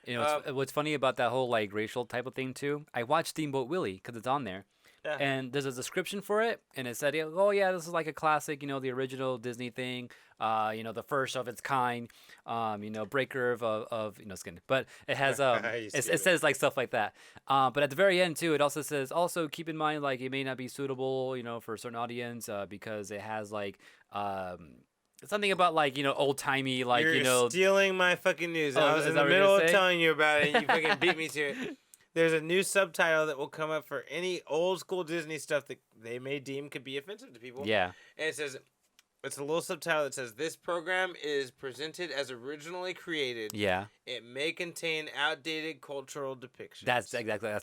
You know, what's funny about that whole like racial type of thing too? I watched Steamboat Willie because it's on there, Yeah. and there's a description for it, and it said, "Oh yeah, this is like a classic, you know, the original Disney thing, you know, the first of its kind, you know, breaker of you know skin." But it has You it stupid. says like stuff like that. But at the very end too, it also says also keep in mind like it may not be suitable, you know, for a certain audience because it has like something about like you know old timey like You're you know. stealing my fucking news. Oh, I was is in that the what you're middle gonna of say? telling you about it. And you fucking beat me to it. There's a new subtitle that will come up for any old school Disney stuff that they may deem could be offensive to people. Yeah. And it says, it's a little subtitle that says, this program is presented as originally created. Yeah. It may contain outdated cultural depictions. That's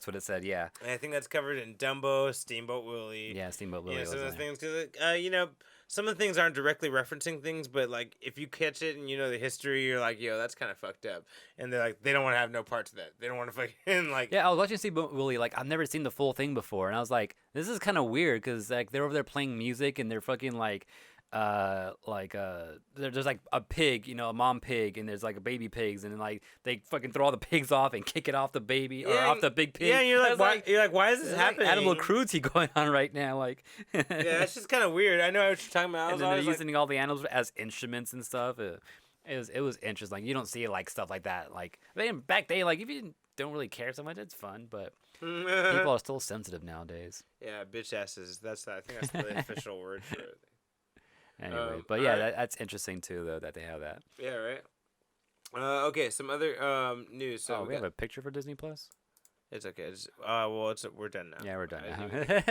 what it said. Yeah. And I think that's covered in Dumbo, Steamboat Willie. Yeah, Steamboat You Willie know, was some of in those there. things. Because, you know, some of the things aren't directly referencing things, but, like, if you catch it and you know the history, you're like, yo, that's kind of fucked up. And they're like, they don't want to have no part to that. They don't want to fucking, like... Yeah, I was watching Steamboat Willie. Like, I've never seen the full thing before, and I was like, this is kind of weird because like they're over there playing music and they're fucking like, there's like a pig, you know, a mom pig, and there's like a baby pigs, and then like they fucking throw all the pigs off and kick it off the baby or Yeah, off the big pig. Yeah, and you're I like, was why is this there's, like, happening? animal cruelty going on right now, like. Yeah, that's just kind of weird. I know what you're talking about. I And was then they're always like, using all the animals as instruments and stuff. It was interesting. Like you don't see like stuff like that. Like back then, like if you don't really care so much, it's fun. But people are still sensitive nowadays. yeah, bitch asses. I think that's the official word for it. Anyway, but yeah, alright. that's interesting too, though, that they have that. Yeah, right. Okay, some other news. So We have a picture for Disney Plus. it's okay. We're done now. Yeah, we're done I now. think-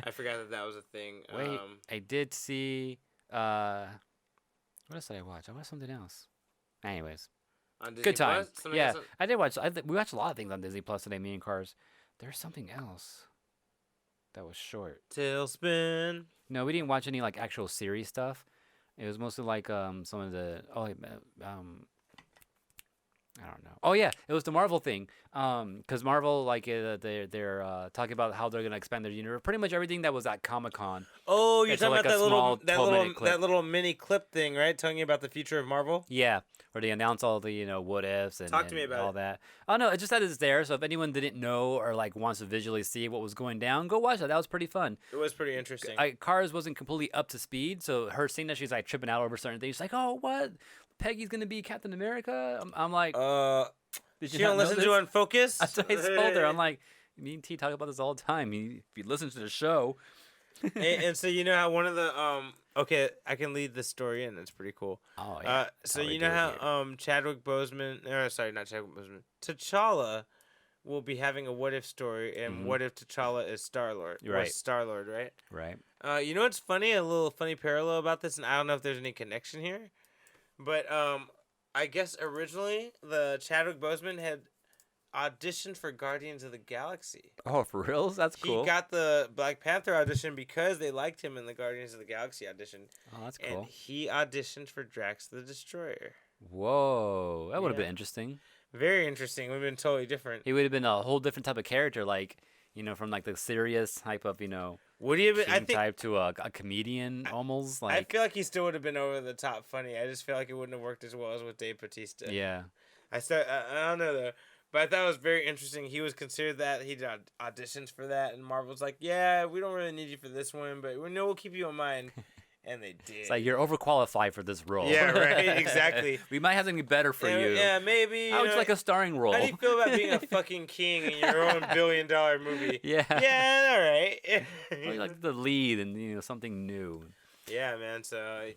I forgot that was a thing. Wait, I did see. What else did I watch? I watched something else. Anyways, on Disney good time. Plus? Something Yeah, else I did watch. We watched a lot of things on Disney Plus today. Me and Cars. There's something else that was short. Tailspin. No, we didn't watch any like actual series stuff. It was mostly like some of the I don't know. Oh yeah, it was the Marvel thing. Because Marvel like they're talking about how they're gonna expand their universe. Pretty much everything that was at Comic-Con. Oh, you're It's talking like about a small that 12-minute clip. little mini clip thing, right? Telling you about the future of Marvel. Yeah, where they announce all the what ifs and, Talk to me and about all it. that. Oh no, it just said it's there. So if anyone didn't know or like wants to visually see what was going down, go watch that. That was pretty fun. It was pretty interesting. Cars wasn't completely up to speed, so her seeing that she's like tripping out over certain things. She's like, "Oh, what? Peggy's gonna be Captain America?" I'm like, "Did She you not don't know listen this?" to Unfocused. That's what I told her. I'm like, "Me and T talk about this all the time. If you listen to the show." and so you know how one of the okay, I can lead this story in. It's pretty cool. Oh yeah. that's So how we you do know it how here. Chadwick Boseman, or sorry, not Chadwick Boseman, T'Challa will be having a what if story, and Mhm. what if T'Challa is Star Lord? Right. Star Lord, right? Right. You know what's funny? A little funny parallel about this, and I don't know if there's any connection here, but I guess originally the Chadwick Boseman had auditioned for Guardians of the Galaxy. Oh, for reals? That's cool. He got the Black Panther audition because they liked him in the Guardians of the Galaxy audition. Oh, that's And cool. he auditioned for Drax the Destroyer. Whoa, that would have Yeah. been interesting. Very interesting. We've been totally different. He would have been a whole different type of character, like from like the serious type of Would he have been? I king think. type to a comedian almost I like feel like he still would have been over the top funny. I just feel like it wouldn't have worked as well as with Dave Bautista. yeah. I don't know though. But I thought it was very interesting. He was considered that. He did auditions for that, and Marvel's like, yeah, we don't really need you for this one, but we know we'll keep you in mind. And they did. It's like you're overqualified for this role. Yeah, right. Exactly. We might have something better for you. Yeah, maybe. How would you like a starring role? How do you feel about being a fucking king in your own billion-dollar movie? Yeah. Yeah, all right. Or you like the lead and something new. Yeah, man. So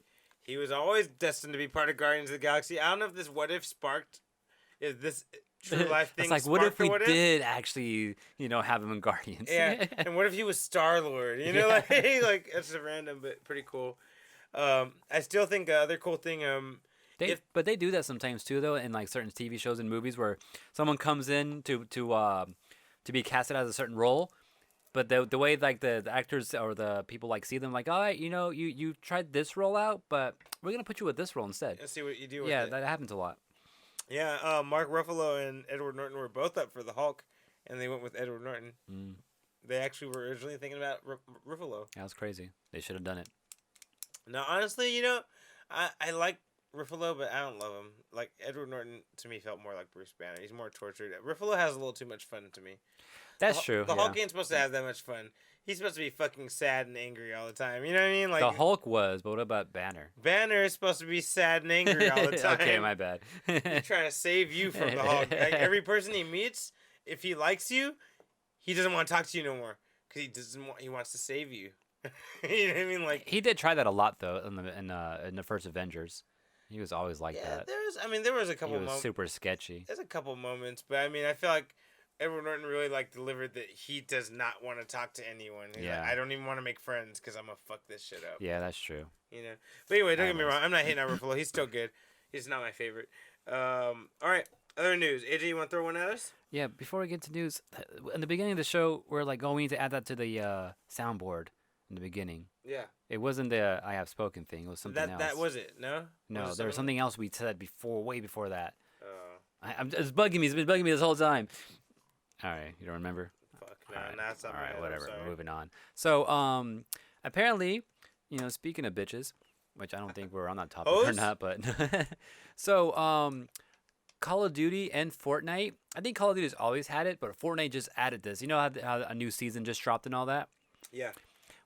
he was always destined to be part of Guardians of the Galaxy. I don't know if this what if sparked. Is this true life thing? It's like, what if we what did actually, have him in Guardians? Yeah, and what if he was Star Lord? You know, Yeah. like that's a random but pretty cool. I still think other cool thing. But they do that sometimes too, though, in like certain TV shows and movies where someone comes in to be casted as a certain role, but the way like the actors or the people like see them like, all right, you tried this role out, but we're gonna put you with this role instead. Let's see what you do with Yeah, it. that happens a lot. Yeah, Mark Ruffalo and Edward Norton were both up for the Hulk, and they went with Edward Norton. Mm. They actually were originally thinking about Ruffalo. That was crazy. They should have done it. Now, honestly, I like Ruffalo, but I don't love him. Like, Edward Norton, to me, felt more like Bruce Banner. He's more tortured. Ruffalo has a little too much fun to me. That's true. The yeah. Hulk ain't supposed to have that much fun. He's supposed to be fucking sad and angry all the time. You know what I mean? Like The Hulk was, but what about Banner? Banner is supposed to be sad and angry all the time. Okay, my bad. He's trying to save you from the Hulk. Like, every person he meets, if he likes you, he doesn't want to talk to you no more because he wants to save you. You know what I mean? Like He did try that a lot though in the first Avengers. He was always like yeah, that. there was a couple He was moments. super sketchy. There's a couple moments, but I mean, I feel like Edward Norton really like delivered that he does not want to talk to anyone. He's Yeah. like, I don't even want to make friends because I'm gonna fuck this shit up. Yeah, that's true. You know. But anyway, don't get me Almost. wrong. I'm not hating on Ruffalo. He's still good. He's not my favorite. All right. Other news. AJ, you want to throw one at us? Yeah, before we get to news, in the beginning of the show, we're like, oh, we need to add that to the soundboard in the beginning. Yeah. It wasn't the I have spoken thing. It was something else. That was it. No. No, there was something else we said before, way before that. Oh, It's bugging me. It's been bugging me this whole time. All right, you don't remember? fuck. No, All right, that's not all my right, head, I'm whatever. sorry. We're moving on. So, apparently, speaking of bitches, which I don't think we're on that topic or Hoes? not, but so, Call of Duty and Fortnite. I think Call of Duty's always had it, but Fortnite just added this. You know how a new season just dropped and all that? Yeah.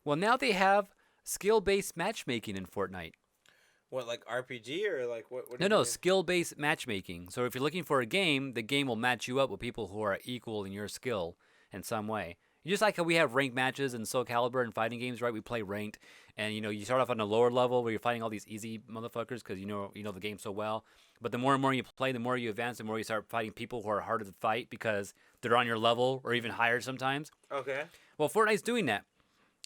Well, now they have skill-based matchmaking in Fortnite. What, like RPG or like what? What do No, you mean? skill-based matchmaking. So if you're looking for a game, the game will match you up with people who are equal in your skill in some way. Just like how we have ranked matches in Soul Calibur and fighting games, right? We play ranked, and you start off on a lower level where you're fighting all these easy motherfuckers because you know the game so well. But the more and more you play, the more you advance, the more you start fighting people who are harder to fight because they're on your level or even higher sometimes. Okay. Well, Fortnite's doing that.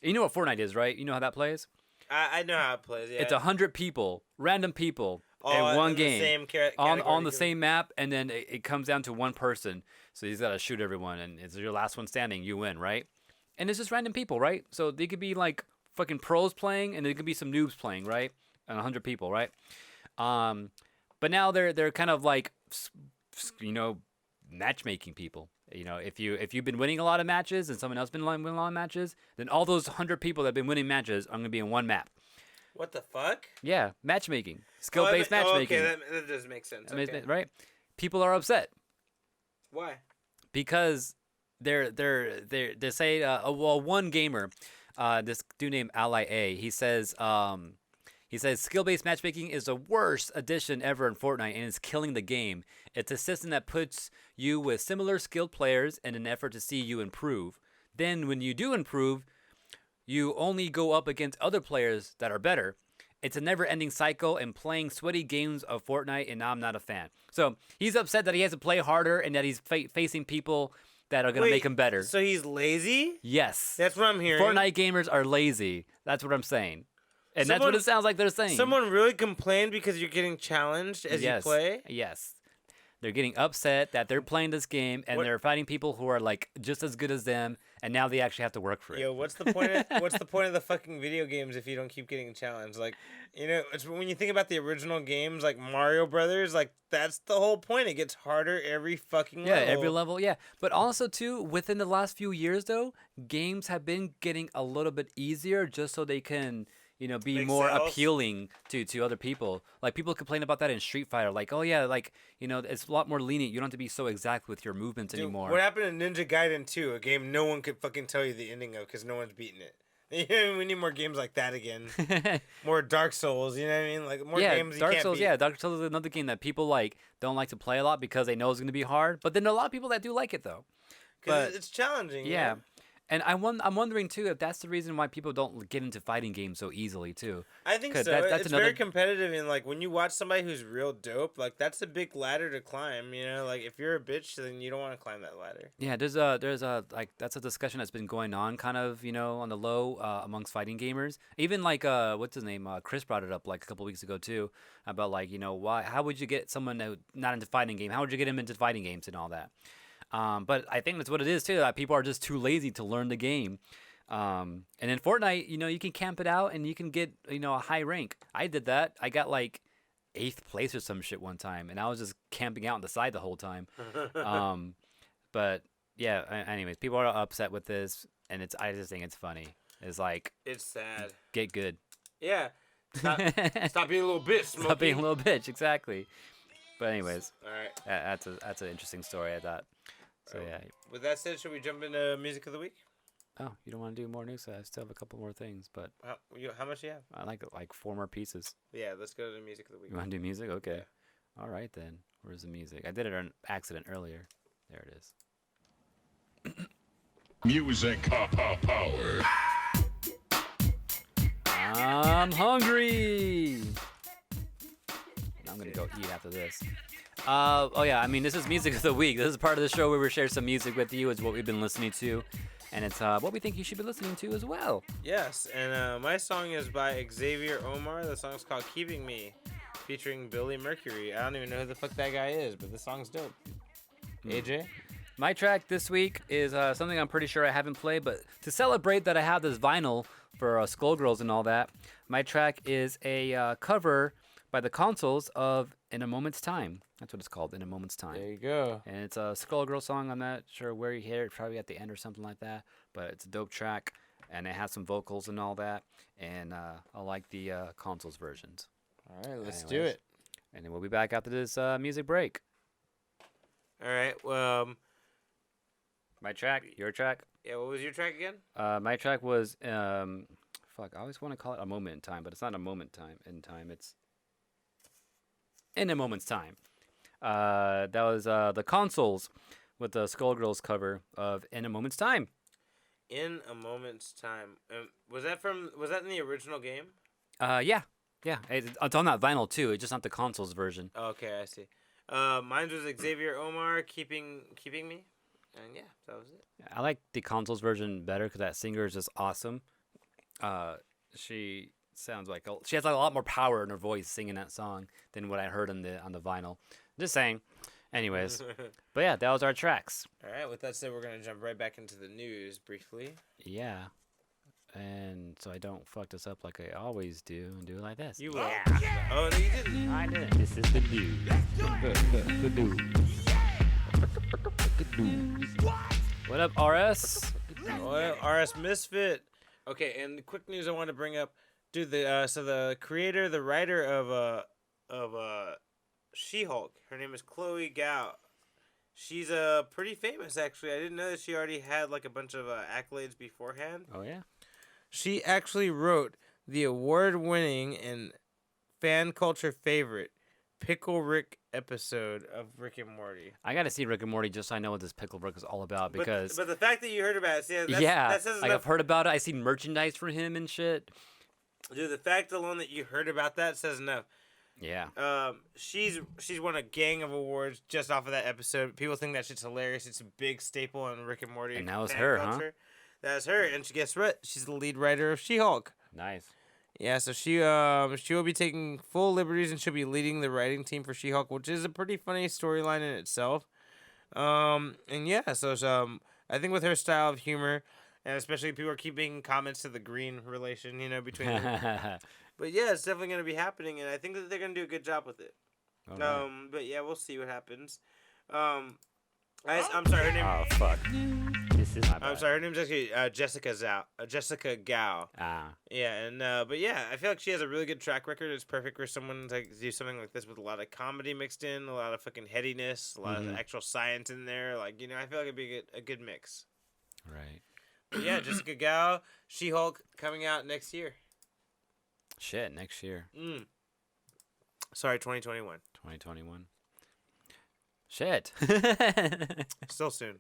You know what Fortnite is, right? You know how that plays? I know how it plays. Yeah. It's 100 people, random people, All in one in game. The same on the category. same map, and then it comes down to one person. So he's got to shoot everyone, and it's your last one standing, you win, right? And it's just random people, right? So they could be like fucking pros playing, and there could be some noobs playing, right? And 100 people, right? But now they're kind of like, matchmaking people. If you've been winning a lot of matches and someone else been winning a lot of matches, then all those 100 people that have been winning matches are gonna be in one map. What the fuck? Yeah, matchmaking, skill-based matchmaking. Okay, that does make sense. Okay. Right? People are upset Why? because they say one gamer, this dude named Ally A, he says skill-based matchmaking is the worst addition ever in Fortnite and it's killing the game. It's a system that puts you with similar skilled players in an effort to see you improve. Then when you do improve, you only go up against other players that are better. It's a never-ending cycle and playing sweaty games of Fortnite, and I'm not a fan. So he's upset that he has to play harder and that he's facing people that are going to make him better. So he's lazy? Yes. That's what I'm hearing. Fortnite gamers are lazy. That's what I'm saying. And that's what Someone- it sounds like they're saying. Someone really complained because you're getting challenged as you play? Yes. They're getting upset that they're playing this game and What- they're fighting people who are like just as good as them, and now they actually have to work for it. Yo, what's the point? What's the point of the fucking video games if you don't keep getting challenged? Like, it's when you think about the original games, like Mario Brothers, like that's the whole point. It gets harder every fucking Yeah, level. every level, yeah. But also, too, within the last few years, though, games have been getting a little bit easier just so they can, be Make more sales? appealing to other people. Like people complain about that in Street Fighter. Like, oh yeah, like it's a lot more lenient. You don't have to be so exact with your movements Dude, anymore. what happened in Ninja Gaiden 2? A game no one could fucking tell you the ending of because no one's beaten it. We need more games like that again. More Dark Souls, you know what I mean? Like more games you Dark can't Souls. beat. Yeah, Dark Souls is another game that people don't like to play a lot because they know it's gonna be hard. But then there are a lot of people that do like it though. Because But it's challenging. yeah. And I'm wondering too if that's the reason why people don't get into fighting games so easily too. I think 'Cause so. that's It's another- very competitive, and like when you watch somebody who's real dope, like that's a big ladder to climb. You know, like if you're a bitch, then you don't want to climb that ladder. Yeah, there's a like that's a discussion that's been going on kind of on the low amongst fighting gamers. Even like what's his name? Chris brought it up like a couple weeks ago too about like why how would you get someone who not into fighting game? How would you get him into fighting games and all that? But I think that's what it is too. That people are just too lazy to learn the game. And in Fortnite, you can camp it out and you can get a high rank. I did that. I got like 8th place or some shit one time, and I was just camping out on the side the whole time. But yeah. Anyways, people are upset with this, and I just think it's funny. It's like It's sad. get good. Yeah. Stop being a little bitch. Smokey. Stop being a little bitch. Exactly. But anyways, All right. that's an interesting story. I thought. So yeah. With that said, should we jump into music of the week? Oh, you don't want to do more news? I still have a couple more things, but How much do you have? I like 4 more pieces. Yeah, let's go to the music of the week. You want to do music? Okay. All right then. Where's the music? I did it on accident earlier. There it is. Music power. I'm hungry. I'm gonna go eat after this. Oh yeah, I mean this is music of the week. This is part of the show where we share some music with you. It's what we've been listening to, and it's what we think you should be listening to as well. Yes, and my song is by Xavier Omar. The song's called "Keeping Me," featuring Billy Mercury. I don't even know who the fuck that guy is, but the song's dope. AJ? My track this week is something I'm pretty sure I haven't played, but to celebrate that I have this vinyl for Skullgirls and all that, my track is a cover by the Consoles of "In a Moment's Time." That's what it's called, "In a Moment's Time." There you go. And it's a Skullgirl song. I'm not sure where you hear it, probably at the end or something like that. But it's a dope track, and it has some vocals and all that. And I like the Consoles versions. All right, let's do Anyways. it. And then we'll be back after this music break. All right, well, My track, your track. yeah, what was your track again? My track was fuck. I always want to call it "A Moment in Time," but it's not a moment in time. It's "In a Moment's Time." That was the Consoles with the Skullgirls cover of "In a Moment's Time." In a Moment's Time. Was that in the original game? Yeah. It's on that vinyl too. It's just not the Consoles version. Oh, okay, I see. Mine was Xavier Omar, keeping me, and yeah, that was it. I like the Consoles version better because that singer is just awesome. She sounds like she has like a lot more power in her voice singing that song than what I heard on the vinyl. Just saying. Anyways, but yeah, that was our tracks. All right, with that said, we're gonna jump right back into the news briefly. Yeah. And so I don't fuck this up like I always do and do it like this. You will. Oh no, you didn't. I did. This is the news. The news. The news. What up, RS? Oh, RS Misfit. Okay, and the quick news I want to bring up, dude. So the creator, the writer of She-Hulk, her name is Chloe Gao. She's pretty famous actually. I didn't know that she already had like a bunch of accolades beforehand. Oh yeah. She actually wrote the award-winning and fan culture favorite Pickle Rick episode of Rick and Morty. I gotta see Rick and Morty just so I know what this Pickle Rick is all about because but the fact that you heard about it, see, yeah, that says like enough. I've heard about it. I seen merchandise for him and shit. Dude, the fact alone that you heard about that says enough. Yeah. She's won a gang of awards just off of that episode. People think that shit's hilarious. It's a big staple in Rick and Morty. And that was fan her, culture. That's her, and guess what? She's the lead writer of She-Hulk. Nice. Yeah, so she will be taking full liberties and she'll be leading the writing team for She-Hulk, which is a pretty funny storyline in itself. And yeah, so I think with her style of humor, and especially people are keeping comments to the green relation, between them. But yeah, it's definitely gonna be happening, and I think that they're gonna do a good job with it. Alright. But yeah, we'll see what happens. I'm sorry, her name. Oh fuck. This My I'm bad. sorry, her name's actually Jessica Gao. Ah. Yeah, and but yeah, I feel like she has a really good track record. It's perfect for someone to do something like this with a lot of comedy mixed in, a lot of fucking headiness, a lot of actual science in there. Like, I feel like it'd be a good mix. Right. But yeah, Jessica Gao, She-Hulk coming out next year. Shit, next year, Sorry, 2021. 2021. Shit. Still soon.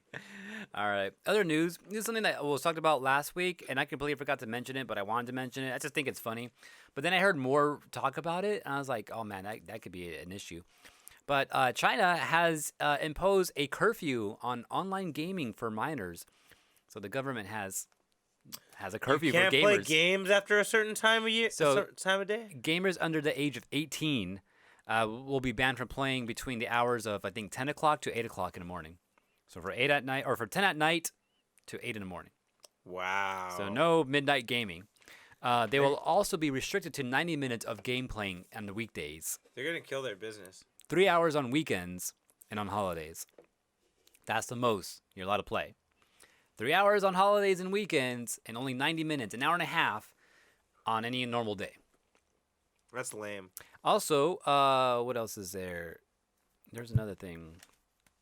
All right. Other news. This is something that was talked about last week, and I completely forgot to mention it, but I wanted to mention it. I just think it's funny. But then I heard more talk about it, and I was like, oh man, that could be an issue. But China has imposed a curfew on online gaming for minors. So the government has a curfew You can't for gamers. play games after a certain time of year, So- certain time of day. Gamers under the age of 18 will be banned from playing between the hours of, I think, 10 o'clock to 8 o'clock in the morning. So for 8 at night, or for 10 at night to 8 in the morning. Wow. So no midnight gaming. They will also be restricted to 90 minutes of game playing on the weekdays, They're gonna kill their business. 3 hours on weekends, and on holidays. That's the most you're allowed to play. 3 hours on holidays and weekends, and only 90 minutes, an hour and a half, on any normal day. That's lame. Also, what else is there? There's another thing.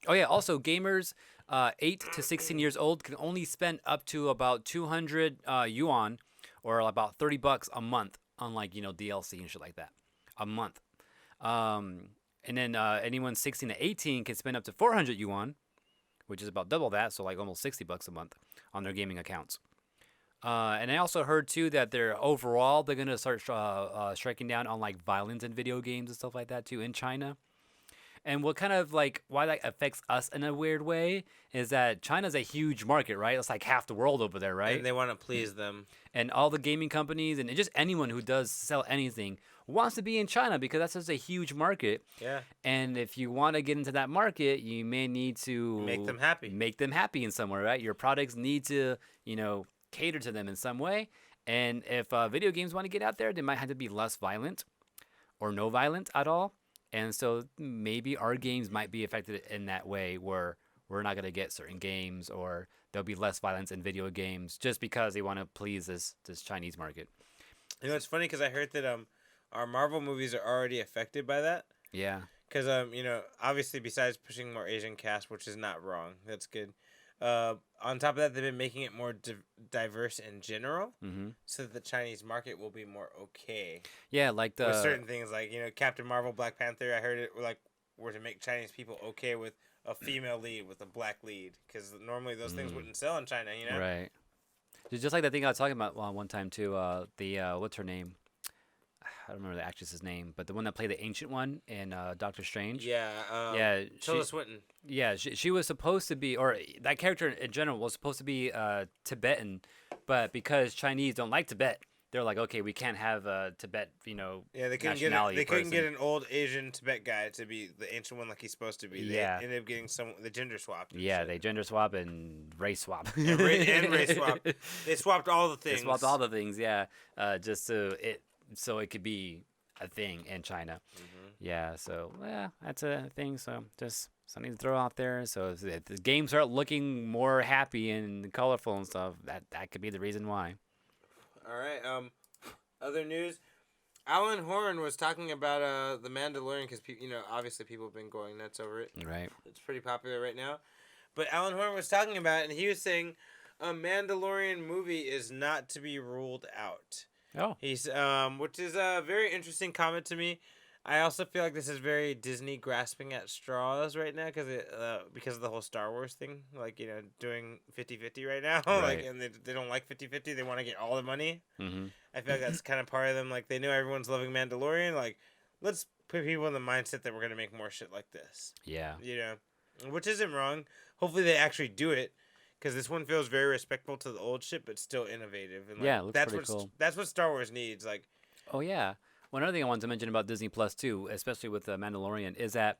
Oh yeah, also gamers 8 to 16 years old can only spend up to about 200 yuan, or about $30 a month on, like, DLC and shit like that. A month. And then anyone 16 to 18 can spend up to 400 yuan, which is about double that, so like almost $60 a month on their gaming accounts. And I also heard too that they're gonna start striking down on like violence in video games and stuff like that too in China. And what kind of like why that affects us in a weird way is that China's a huge market, right? It's like half the world over there, right? And they want to please them. And all the gaming companies and just anyone who does sell anything wants to be in China because that's just a huge market. Yeah. And if you want to get into that market, you may need to Make them happy. Make them happy in some way, right? Your products need to, cater to them in some way. And if video games want to get out there, they might have to be less violent or no violence at all. And so maybe our games might be affected in that way where we're not going to get certain games, or there'll be less violence in video games just because they want to please this Chinese market. It's funny because I heard that our Marvel movies are already affected by that. Yeah. Because obviously besides pushing more Asian cast, which is not wrong, that's good. On top of that, they've been making it more diverse in general, so that the Chinese market will be more okay. Yeah, like with certain things, like Captain Marvel, Black Panther. I heard it were to make Chinese people okay with a female lead with a black lead, because normally those things wouldn't sell in China. Right. Just like that thing I was talking about one time too. What's her name? I don't remember the actress's name, but the one that played the ancient one in Doctor Strange. Yeah. Tilda Swinton. Yeah, she was supposed to be, or that character in general was supposed to be Tibetan, but because Chinese don't like Tibet, they're like, okay, we can't have a Tibet, Yeah, they couldn't get an old Asian Tibet guy to be the ancient one like he's supposed to be. They ended up getting the gender swapped. Yeah, they gender swap and race swap. and race swap. They swapped all the things. They swapped all the things, yeah, just so it could be a thing in China. Yeah, so that's a thing. So just something to throw out there. So if the games start looking more happy and colorful and stuff, that could be the reason why. All right. Other news. Alan Horn was talking about the Mandalorian because obviously people have been going nuts over it. Right. It's pretty popular right now. But Alan Horn was talking about it, and he was saying a Mandalorian movie is not to be ruled out. Oh. He's which is a very interesting comment to me. I also feel like this is very Disney grasping at straws right now because of the whole Star Wars thing, like doing 50-50 right now. Right. Like, and they don't like 50-50. They want to get all the money. I feel like that's kind of part of them. Like, they know everyone's loving Mandalorian. Like, let's put people in the mindset that we're gonna make more shit like this. Yeah. Which isn't wrong. Hopefully they actually do it. Because this one feels very respectful to the old shit, but still innovative. And it looks pretty cool. That's what Star Wars needs. Like, oh yeah. One other thing I wanted to mention about Disney Plus too, especially with the Mandalorian, is that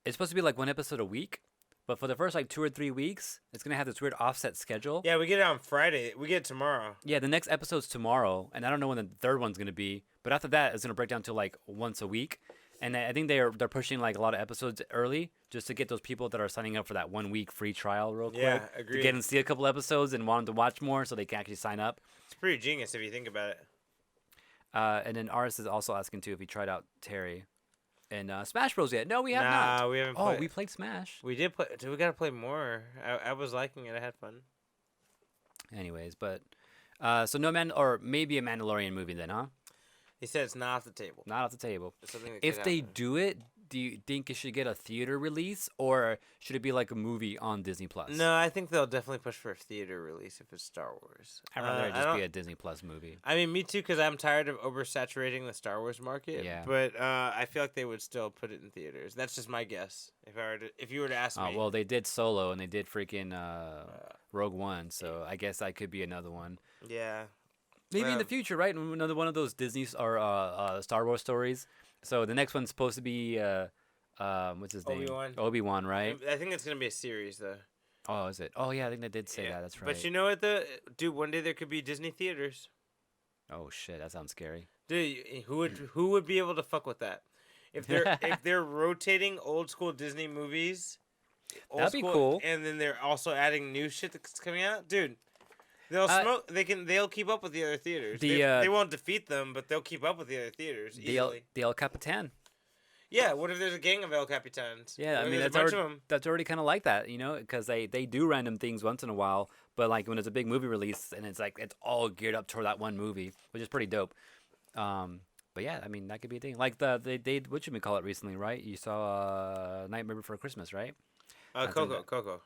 it's supposed to be like one episode a week, but for the first like 2 or 3 weeks, it's gonna have this weird offset schedule. Yeah, we get it on Friday. We get it tomorrow. Yeah, the next episode's tomorrow, and I don't know when the third one's gonna be. But after that, it's gonna break down to like once a week, And I think they're pushing like a lot of episodes early just to get those people that are signing up for that 1 week free trial real quick. Yeah, To agreed. get and see a couple episodes and want them to watch more so they can actually sign up. It's pretty genius if you think about it. And then Aris is also asking too if he tried out Terry and Smash Bros yet. No, we have Nah, not. we haven't Oh, played. we played Smash. We did play. Dude, we gotta play more. I was liking it. I had fun. Anyways, but so no man or maybe a Mandalorian movie then, huh? He said it's not off the table. Not off the table. It's something that If could they happen. do it, do you think it should get a theater release or should it be like a movie on Disney Plus? No, I think they'll definitely push for a theater release if it's Star Wars. I'd rather it I just be don't- a Disney Plus movie. I mean, me too, because I'm tired of oversaturating the Star Wars market. Yeah. But I feel like they would still put it in theaters. That's just my guess. If you were to ask me. Well, they did Solo and they did freaking Rogue One, so I guess that could be another one. Yeah. Maybe in the Um, future, right? Another one of those Disney or Star Wars stories. So the next one's supposed to be what's his name? Obi-Wan. Obi-Wan, right? I think it's gonna be a series though. Oh, is it? Oh yeah, I think they did say Yeah. that. That's right. But you know what though, dude? One day there could be Disney theaters. Oh shit, that sounds scary. Dude, who would be able to fuck with that? If they're rotating old school Disney movies, That'd be cool. and then they're also adding new shit that's coming out, dude. They'll Uh, They'll keep up with the other theaters. the, They won't defeat them, but they'll keep up with the other theaters easily. The El Capitan. Yeah. What if there's a gang of El Capitans? Yeah, I What if mean there's that's a bunch already, of them. that's already kind of like that, you know, because they do random things once in a while, but like when it's a big movie release and it's like it's all geared up toward that one movie, which is pretty dope. But yeah, I mean that could be a thing. Like they did what you call it recently, right? You saw Nightmare Before Christmas, right? think that- Coco.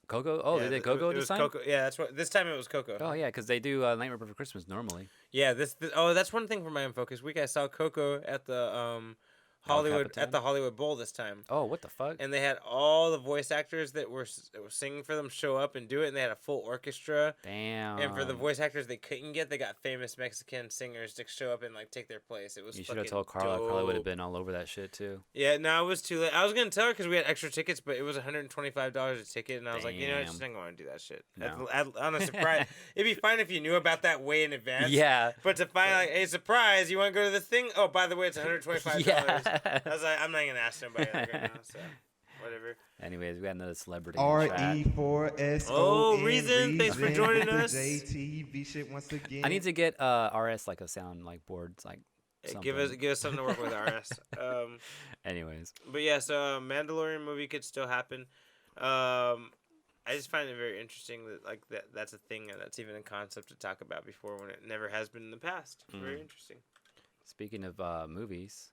Coco. Oh, Yeah, they did it Coco was this time. Coco. Yeah, that's what. This time it was Coco. Oh yeah, because they do Nightmare Before Christmas normally. Yeah, oh, that's one thing for my Unfocused week. I saw Coco at the Hollywood Capitan? Bowl this time. Oh, what the fuck? And they had all the voice actors that were singing for them show up and do it, and they had a full orchestra. Damn. And for the voice actors they couldn't get, they got famous Mexican singers to show up and like take their place. It was You should have fucking told Carla. Carla would have dope. been all over that shit too. Yeah, no, it was too late. I was gonna tell her because we had extra tickets, but it was $125 a ticket, and I was like, you know, what, she's not going to do that shit. No. On a surprise, it'd be fine if you knew about that way in advance. Yeah. But to find like, hey, surprise, you want to go to this thing? Oh, by the way, it's $125. Yeah. I was like, I'm not gonna ask nobody like right now, so whatever. Anyways, we got another celebrity. in the chat. RE4SON. Oh, Reason, thanks for joining us. JTV shit once again. I need to get RS like a sound like board like. Hey, Something. give us something to work with, RS. Anyways, But yeah, so Mandalorian movie could still happen. I just find it very interesting that like that's a thing and that's even a concept to talk about before when it never has been in the past. It's very interesting. speaking of movies,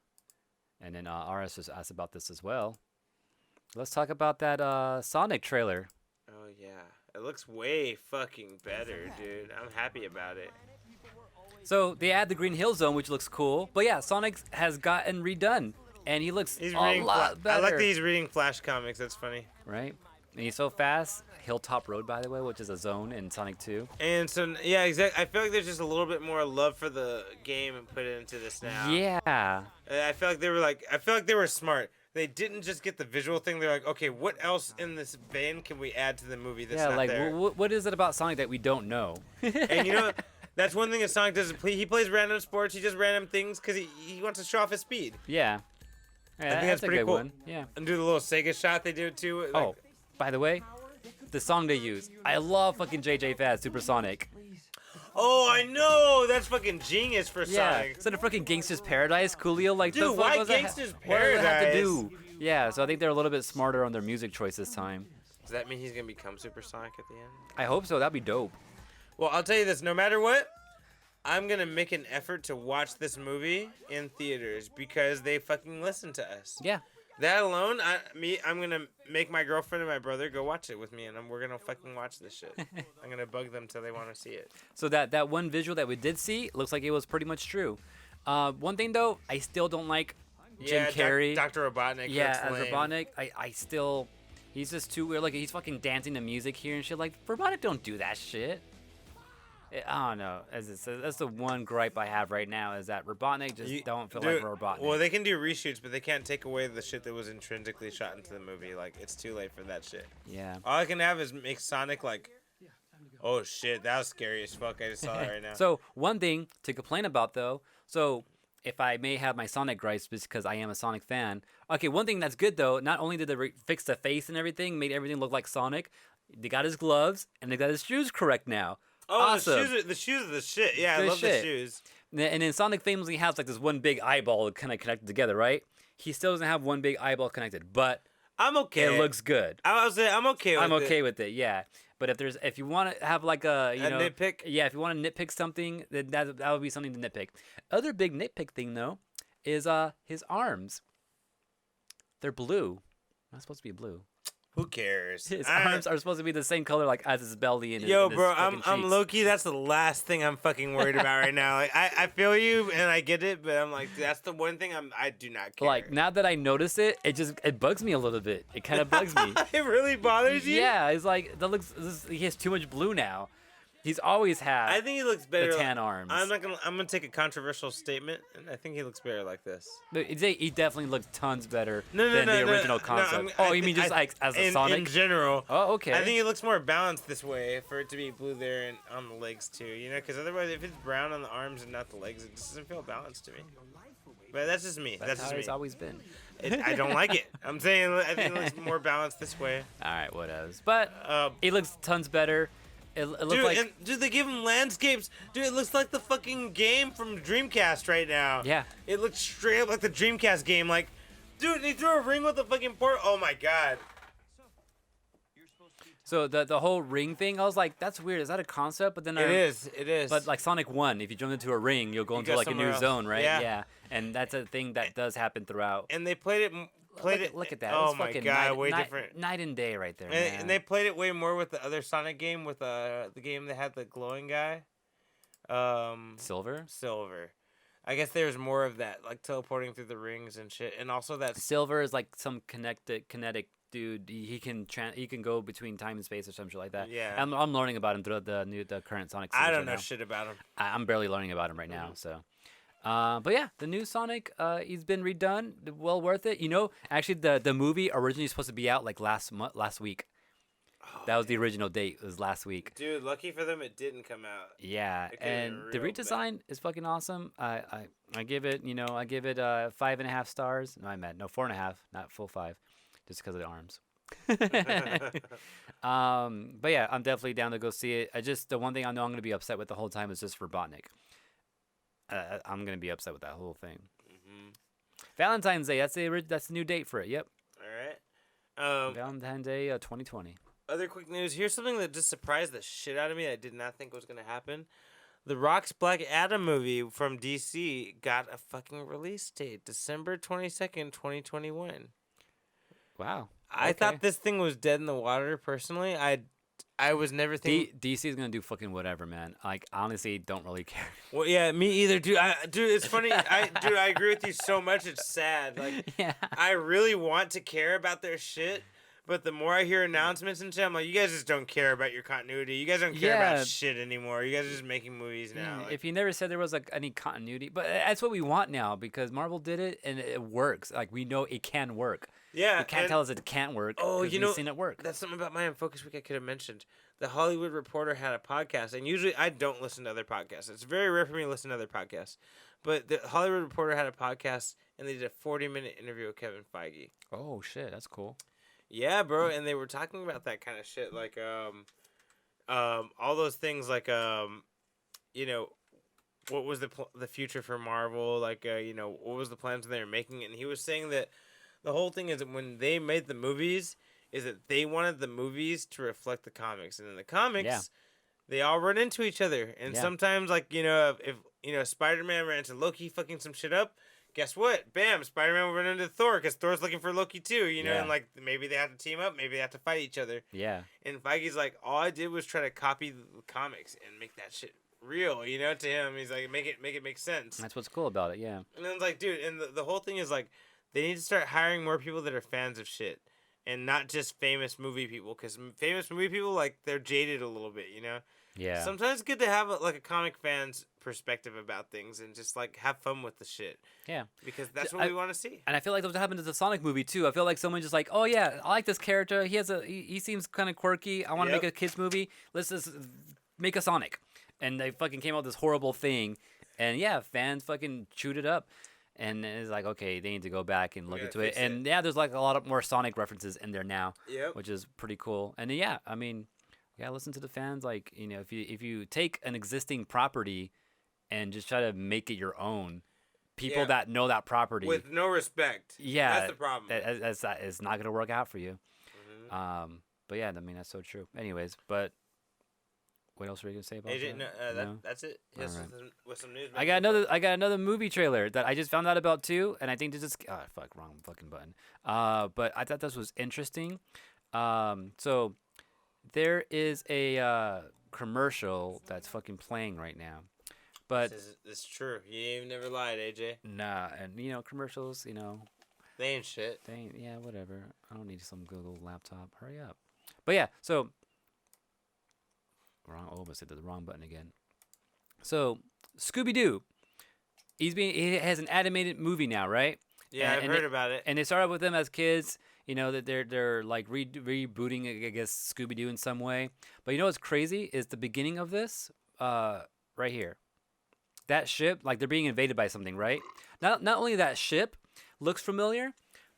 and then RS just asked about this as well. Let's talk about that Sonic trailer. Oh yeah, it looks way fucking better, dude. I'm happy about it. So they add the Green Hill Zone, which looks cool. But yeah, Sonic has gotten redone, and he looks He's a reading. lot better. I like that he's reading Flash comics. That's funny. Right? And he's so fast. Hilltop Road, by the way, which is a zone in Sonic 2. And so yeah, exactly. I feel like there's just a little bit more love for the game and put it into this now. Yeah. I feel like they were smart. They didn't just get the visual thing. They're like, okay, what else in this vein can we add to the movie that's Yeah, not like there? what is it about Sonic that we don't know? And you know, that's one thing that Sonic does. He plays random sports. He does random things because he wants to show off his speed. Yeah. I think that's a pretty good cool. one. Yeah. And do the little Sega shot they do too. Like, Oh, by the way, the song they use. I love fucking JJ Fad Supersonic. oh, I know. That's fucking genius for Yeah. Sonic. Instead of fucking Gangsta's Paradise, Coolio, like Dude, the fuck why was that? Gangsta's What does it have to Paradise? do? Yeah, so I think they're a little bit smarter on their music choice this time. Does that mean he's gonna become Super Sonic at the end? I hope so. That'd be dope. Well, I'll tell you this. No matter what, I'm gonna make an effort to watch this movie in theaters because they fucking listen to us. Yeah. That alone, I'm gonna make my girlfriend and my brother go watch it with me, and we're gonna fucking watch this shit. I'm gonna bug them till they want to see it. So that one visual that we did see looks like it was pretty much true. One thing though, I still don't like Jim Yeah, Carrey. Dr. Robotnik. Yeah, looks as lame. Robotnik, I still, he's just too weird. Like he's fucking dancing to music here and shit. Like Robotnik don't do that shit. I don't know. That's the one gripe I have right now is that Robotnik just don't feel like Robotnik. Well, they can do reshoots, but they can't take away the shit that was intrinsically shot into the movie. Like, it's too late for that shit. Yeah. All I can have is make Sonic like, oh shit, that was scary as fuck. I just saw that right now. So one thing to complain about though, so if I may have my Sonic gripes just because I am a Sonic fan. Okay, one thing that's good though, not only did they fix the face and everything, made everything look like Sonic, they got his gloves and they got his shoes correct now. Oh, awesome. the shoes are the shit. Yeah, I Good love shit. the shoes. And then Sonic famously has like this one big eyeball kind of connected together, right? He still doesn't have one big eyeball connected, but I'm okay. it looks good. I was saying I'm okay with I'm it. okay with it, yeah. But if you want to have like a nitpick? yeah, if you want to nitpick something, then that would be something to nitpick. Other big nitpick thing though is his arms. They're blue. Not supposed to be blue. Who cares? His arms are supposed to be the same color like as his belly and his, Yo, and his bro, fucking I'm cheeks. low key. That's the last thing I'm fucking worried about right now. Like, I feel you and I get it, but I'm like, that's the one thing I do not care. Like now that I notice it, it bugs me a little bit. It kind of bugs me. It really bothers you. Yeah, it's like he has too much blue now. He's always had. I think he looks better. The tan arms. I'm gonna take a controversial statement, and I think he looks better like this. But he definitely looks tons better No, than the no, original no, concept. I You think- mean just like as a in, Sonic? in general? Oh, okay. I think he looks more balanced this way for it to be blue there and on the legs too. You know, because otherwise, if it's brown on the arms and not the legs, it just doesn't feel balanced to me. But that's just me. That's how just it's me. always been. I don't like it. I'm saying I think it looks more balanced this way. All right, whatever. But Um, he looks tons better. It looks Dude, like dude, they give him landscapes. Dude, it looks like the fucking game from Dreamcast right now. Yeah. It looks straight up like the Dreamcast game. Like, dude, they threw a ring with the fucking port. Oh my god. so the whole ring thing. I was like, that's weird. Is that a concept? But then It is. But like Sonic 1, if you jump into a ring, you'll go into go like a somewhere new else. zone, right? Yeah. And that's a thing that does happen throughout. And they played it. Look at that. Oh It's my fucking god, way night, different. Night and day right there, And, man. and they played it way more with the other Sonic game, with the game that had the glowing guy. Silver? Silver. I guess there's more of that, like teleporting through the rings and shit, and also that. Silver is like some kinetic dude. He can go between time and space or some shit like that. Yeah. I'm learning about him through the current Sonic series I don't right know now. shit about him. I'm barely learning about him right now, so. But yeah, the new Sonic, he's been redone. Well worth it. You know, actually, the movie originally supposed to be out like last week. That was the original date. It was last week. Dude, lucky for them, it didn't come out. Yeah, It could've and been the real redesign is fucking awesome. I give it, 5.5 stars. No, 4.5, not full 5, just because of the arms. But yeah, I'm definitely down to go see it. The one thing I know I'm gonna be upset with the whole time is just Robotnik. I'm gonna be upset with that whole thing. Mm-hmm. Valentine's Day. That's the new date for it. Yep. All right. Valentine's Day, 2020. Other quick news. Here's something that just surprised the shit out of me. I did not think was gonna happen. The Rock's Black Adam movie from DC got a fucking release date, December 22nd, 2021. Wow. I Okay. thought this thing was dead in the water. Personally, I was never thinking. DC is gonna do fucking whatever, man. Like honestly, don't really care. Well, yeah, me either, dude. Dude, it's funny. I agree with you so much. It's sad. Like, Yeah. I really want to care about their shit, but the more I hear announcements and shit, I'm like, you guys just don't care about your continuity. You guys don't care Yeah. about shit anymore. You guys are just making movies now. Like, If you never said there was like any continuity, but that's what we want now because Marvel did it and it works. Like we know it can work. yeah, You can't and- tell us it can't work. Oh, 'cause you we've know, seen it work. That's something about my Unfocused week I could have mentioned. The Hollywood Reporter had a podcast, and usually I don't listen to other podcasts. It's very rare for me to listen to other podcasts. But the Hollywood Reporter had a podcast, and they did a 40-minute interview with Kevin Feige. Oh shit, that's cool. Yeah, bro, and they were talking about that kind of shit, like all those things, like what was the future for Marvel, like what was the plans when they were making it, and he was saying that the whole thing is that when they made the movies, is that they wanted the movies to reflect the comics, and in the comics, Yeah. they all run into each other, and Yeah. sometimes if Spider-Man ran into Loki fucking some shit up. Guess what? Bam! Spider-Man will run into Thor because Thor's looking for Loki too. Yeah. And like maybe they have to team up, maybe they have to fight each other. Yeah. And Feige's like, all I did was try to copy the comics and make that shit real. To him, he's like, make it make sense. That's what's cool about it. Yeah. And then it's like, dude, and the whole thing is like, they need to start hiring more people that are fans of shit, and not just famous movie people. Because famous movie people, like, they're jaded a little bit. Yeah. Sometimes it's good to have a comic fan's perspective about things and just like have fun with the shit. Yeah. Because that's what we want to see. And I feel like that happened to the Sonic movie too. I feel like someone just like, oh yeah, I like this character. He seems kind of quirky. I want to Yep. make a kids movie. Let's just make a Sonic. And they fucking came out with this horrible thing. And yeah, fans fucking chewed it up. And it's like, okay, they need to go back and look gotta into it. fix And yeah, there's like a lot of more Sonic references in there now, Yep. which is pretty cool. And yeah, I mean, yeah, listen to the fans. Like, if you take an existing property and just try to make it your own, people Yeah. that know that property, With no respect. yeah, That's the problem. that is not gonna work out for you. Mhm. But yeah, I mean that's so true. Anyways, but what else were you gonna say about AJ, that? no, No? that's it. Yes, Alright. with some news. I got another movie trailer that I just found out about too, and I think this is wrong fucking button. But I thought this was interesting. So there is a commercial that's fucking playing right now, but This is true. You ain't never lied, AJ. nah, and commercials, They ain't shit. they ain't, yeah, whatever. I don't need some Google laptop. Hurry up. But yeah, so almost hit the wrong button again. So Scooby Doo, he has an animated movie now, right? Yeah, I've heard about it. And they started with them as kids. That they're like rebooting, I guess, Scooby Doo in some way. But what's crazy is the beginning of this, right here. That ship, like they're being invaded by something, right? Not only that ship looks familiar,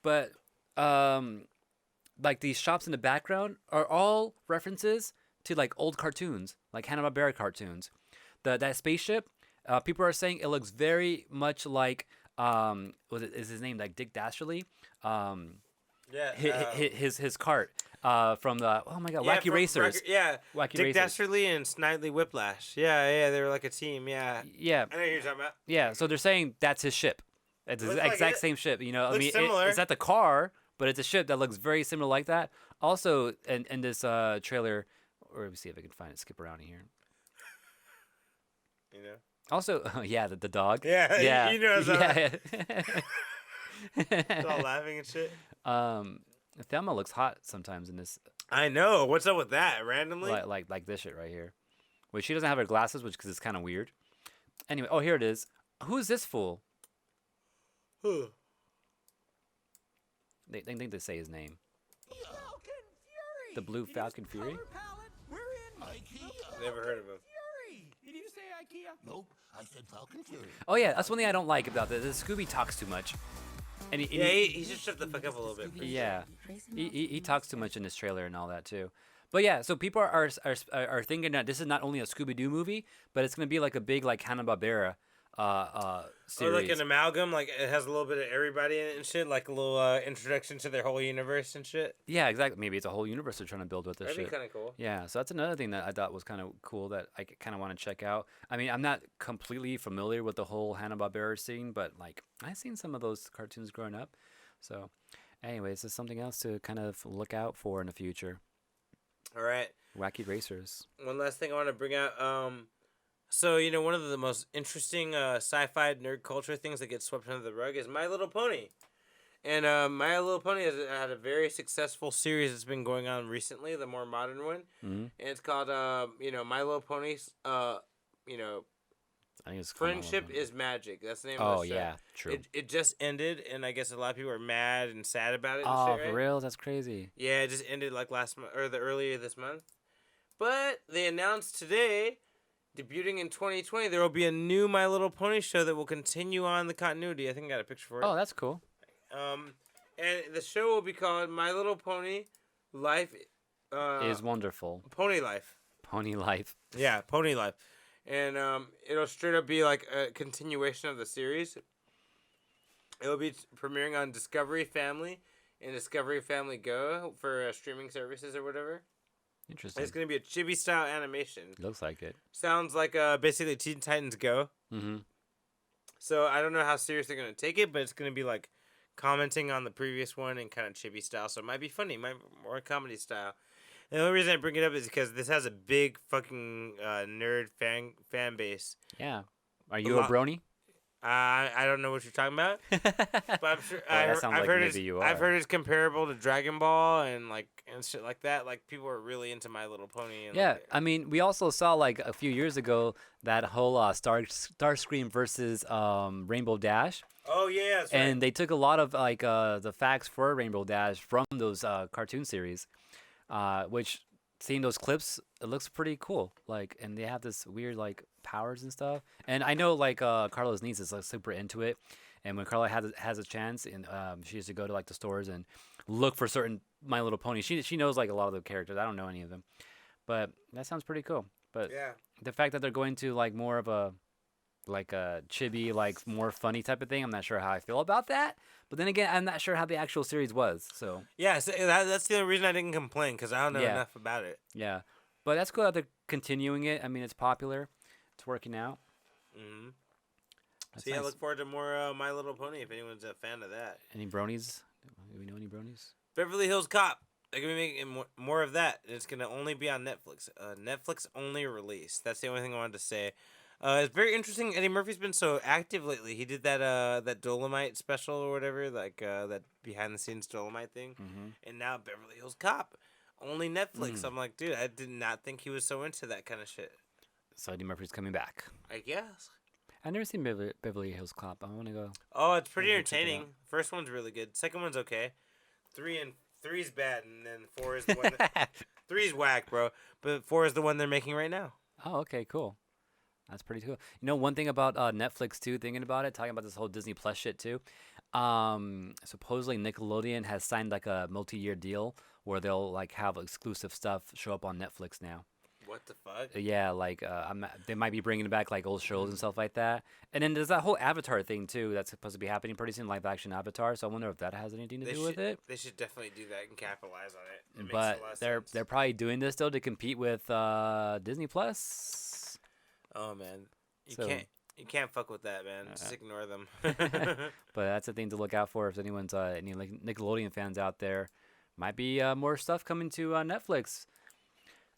but like these shops in the background are all references to like old cartoons, like Hanna-Barbera cartoons. That spaceship, people are saying it looks very much like is his name like Dick Dastardly? Yeah. His cart from the Wacky Racers. Wacky Dick Racers. Dastardly and Snidely Whiplash. Yeah, they were like a team. Yeah. Yeah, I know who you're talking about. yeah. So they're saying that's his ship. It's the Looks like exact it. same ship. I Looks mean, similar. it's not the car, but it's a ship that looks very similar like that. Also, in this trailer, or let me see if I can find it. Skip around here. You know. Also, yeah, the dog. Yeah, yeah, you know yeah. It's all laughing and shit. Thelma looks hot sometimes in this, I know. What's up with that? Randomly? like this shit right here. Wait, she doesn't have her glasses, which because it's kind of weird. Anyway, oh here it is. Who's this fool? Who? They think they say his name. The Blue Falcon Fury. Never heard of him. Did you say IKEA? Nope, I said Falcon Fury. Oh yeah, that's one thing I don't like about this. Scooby talks too much, and He should shut the fuck up a little bit. yeah, he talks too much in this trailer and all that too. But yeah, so people are thinking that this is not only a Scooby Doo movie, but it's gonna be like a big like Hanna-Barbera series. Or like an amalgam, like it has a little bit of everybody in it and shit, like a little introduction to their whole universe and shit. Yeah, exactly. Maybe it's a whole universe they're trying to build with this That'd shit. be kind of cool. Yeah, so that's another thing that I thought was kind of cool that I kind of want to check out. I mean, I'm not completely familiar with the whole Hanna-Barbera scene, but like I've seen some of those cartoons growing up. So, anyways, it's something else to kind of look out for in the future. All right. Wacky Racers. One last thing I want to bring out. So one of the most interesting sci-fi nerd culture things that gets swept under the rug is My Little Pony, and My Little Pony has had a very successful series that's been going on recently, the more modern one, Mm-hmm. and it's called My Little Pony's I think it's called Friendship is Magic. That's the name Oh of the show. yeah, true. It just ended, and I guess a lot of people are mad and sad about it. And Oh, shit, for right? real? That's crazy. Yeah, it just ended like last month or the earlier this month. But they announced today, debuting in 2020, there will be a new My Little Pony show that will continue on the continuity. I think I got a picture for it. Oh, that's cool. And the show will be called My Little Pony Life. Is wonderful. Pony Life. Pony Life. Yeah, Pony Life. And it'll straight up be like a continuation of the series. It'll be premiering on Discovery Family and Discovery Family Go for streaming services or whatever. Interesting. It's going to be a chibi style animation. Looks like it. Sounds like basically Teen Titans Go. Mm-hmm. So I don't know how serious they're going to take it, but it's going to be like commenting on the previous one and kind of chibi style. So it might be funny, might be more comedy style. And the only reason I bring it up is because this has a big fucking nerd fan base. Yeah. Are you a lot- brony? I don't know what you're talking about, but I'm sure that sounds like maybe it's, you I've are. heard it's comparable to Dragon Ball and shit like that. Like people are really into My Little Pony. And Yeah, like, I mean, we also saw like a few years ago that whole Starscream versus Rainbow Dash, oh yeah, that's right. and they took a lot of like the facts for Rainbow Dash from those cartoon series, which seeing those clips, it looks pretty cool. Like, and they have this weird like powers and stuff. And I know like Carla's niece is like super into it. And when Carla has a chance, and she used to go to like the stores and look for certain My Little Pony. She knows like a lot of the characters. I don't know any of them, but that sounds pretty cool. But Yeah. the fact that they're going to like more of a like a chibi, like more funny type of thing, I'm not sure how I feel about that. But then again, I'm not sure how the actual series was. So Yeah, so that's the only reason I didn't complain, because I don't know Yeah. enough about it. yeah, but that's cool that they're continuing it. I mean, it's popular, it's working out. Mm-hmm. That's So yeah, nice. look forward to more My Little Pony if anyone's a fan of that. Any bronies? Do we know any bronies? Beverly Hills Cop. They're gonna be making more of that. And it's gonna only be on Netflix. Netflix only release. That's the only thing I wanted to say. It's very interesting. Eddie Murphy's been so active lately. He did that Dolomite special or whatever, like that behind the scenes Dolomite thing, Mm-hmm. and now Beverly Hills Cop, only Netflix. I'm like, dude, I did not think he was so into that kind of shit. So Eddie Murphy's coming back. I guess. I've never seen Beverly Hills Cop. I want to go. Oh, it's pretty Maybe check it entertaining. First one's really good. Second one's okay. Three's bad, and then 4 is the one. Three's whack, bro. But 4 is the one they're making right now. Oh, okay, cool. That's pretty cool. You know, one thing about Netflix too, thinking about it, talking about this whole Disney Plus shit too. Supposedly Nickelodeon has signed like a multi-year deal where they'll like have exclusive stuff show up on Netflix now. What the fuck? Yeah, like they might be bringing back like old shows and stuff like that. And then there's that whole Avatar thing too that's supposed to be happening pretty soon, live action Avatar. So I wonder if that has anything to do with it. They should definitely do that and capitalize on it. It makes But a lot of they're sense. they're probably doing this though to compete with Disney Plus. Oh man, So- you can't fuck with that, man. Just ignore them. But that's a thing to look out for if anyone's any like Nickelodeon fans out there. Might be more stuff coming to Netflix.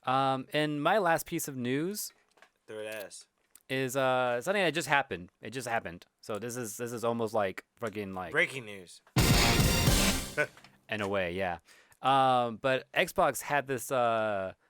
And my last piece of news Throw it ass. is something that just happened. It just happened. So this is almost like fucking like Breaking news. in a way, yeah. But Xbox had this